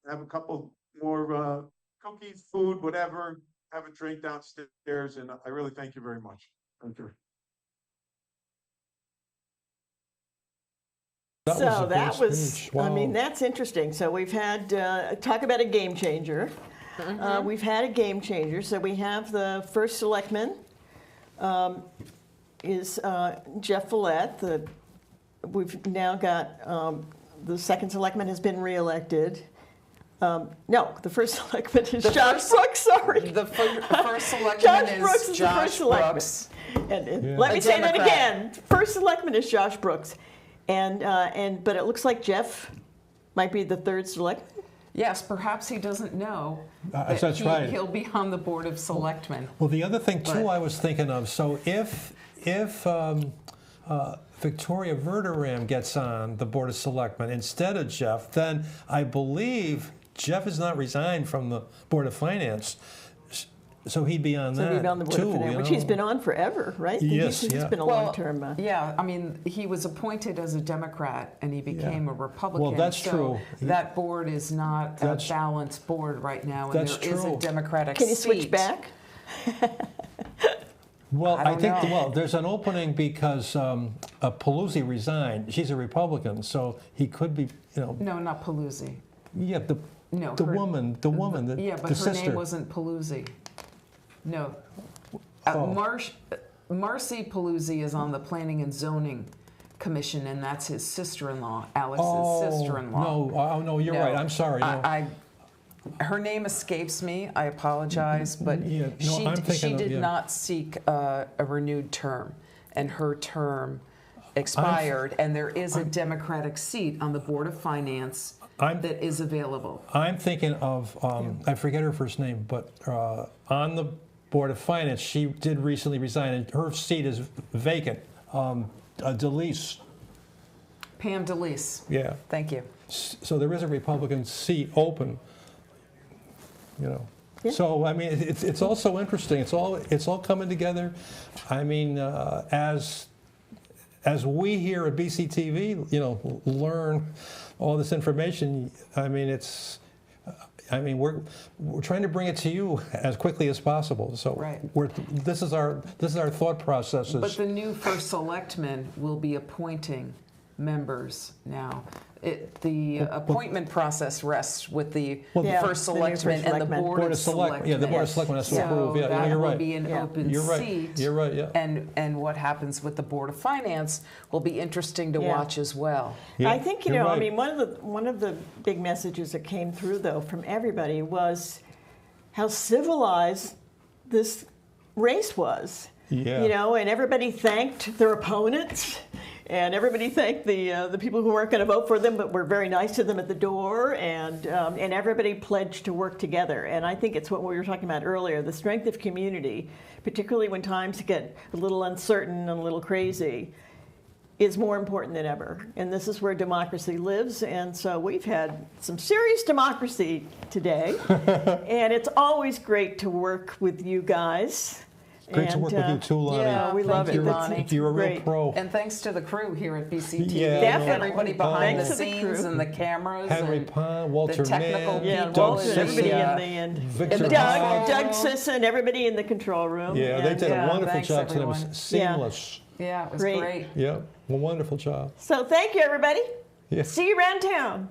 I have a couple more cookies, food, whatever. have a drink downstairs, and I really thank you very much. Thank you. So that great was, speech. I mean, Wow. that's interesting. So we've had, talk about a game changer. We've had a game changer. So we have the first selectman is Jeff Follett. We've now got the second selectman has been reelected. No, the first selectman is Josh Brooks. Sorry, The first selectman Josh is Brooks is the Josh first selectman. Brooks. And let A me say that Democrat. again. First selectman is Josh Brooks, but it looks like Jeff might be the third selectman. Yes, perhaps he doesn't know That's that right. he'll be on the Board of Selectmen. Well, the other thing too, But- I was thinking of. So if Victoria Verderam gets on the Board of Selectmen instead of Jeff, then I believe Jeff is not resigned from the Board of Finance, so he'd be on So that he'd be on the Board too. of Finance, you which he's know? been on forever, right? Yes, He's yeah. been a Well, long-term. yeah, I mean, he was appointed as a Democrat and he became a Republican. Well, that's so true. That board is not a That's- balanced board right now, and That's there is true. a Democratic Can you switch seat. back? Well, I I don't think know. well, there's an opening because Pelosi resigned. She's a Republican, so he could be. You know, No, not Pelosi. yeah, the No, the her- woman, the Yeah, but the her sister. name wasn't Pelosi. No. Oh. Marcy Pelosi is on the Planning and Zoning Commission, and that's his sister-in-law, Alex's sister-in-law. No, you're right. I'm sorry. No. Her name escapes me. I apologize, but Yeah, no, I'm thinking she of- did yeah. not seek a renewed term, and her term expired. And there is a Democratic seat on the Board of Finance that is available. I'm thinking of I forget her first name, but on the Board of Finance, she did recently resign, and her seat is vacant. DeLeese. Pam DeLeese. Yeah. Thank you. So there is a Republican seat open. You know. Yeah. So I mean, it's all so interesting. It's all coming together. I mean, as we here at BCTV, you know, learn all this information. I mean, we're trying to bring it to you as quickly as possible. So Right. this is our thought processes. But the new first selectman will be appointing members now. The appointment process rests with the Yeah, first the new selectman first and the selectman. Board of Selectmen. Yeah, the Board of Selectmen has to So approve. Yeah, that you're will right. be an open You're right. seat. You're right. Yeah. And what happens with the Board of Finance will be interesting to Yeah. watch as well. Yeah, I think, you you're know, I right. mean, one of the big messages that came through, though, from everybody was how civilized this race was. Yeah. You know, and everybody thanked their opponents, and everybody thanked the people who weren't going to vote for them, but were very nice to them at the door, and everybody pledged to work together. And I think it's what we were talking about earlier: the strength of community, particularly when times get a little uncertain and a little crazy, is more important than ever. And this is where democracy lives. And so we've had some serious democracy today, and it's always great to work with you guys. Great to work with you too, Lonnie. Yeah, we love thank it. you, Lonnie. You're a real Great. pro. And thanks to the crew here at BCTV. Yeah, Definitely. Everybody behind Thanks the to the scenes crew. and the cameras. Henry and Pond, Walter the technical Mann, Yeah, people. Walter, Doug and everybody Sisson, in the Victor Doug Hall. Sisson, everybody in the control room. Yeah, they did Yeah, a wonderful thanks, job tonight. It was everyone. seamless. Yeah, it was Great. great. Yeah, a wonderful job. So thank you, everybody. Yeah. See you around town.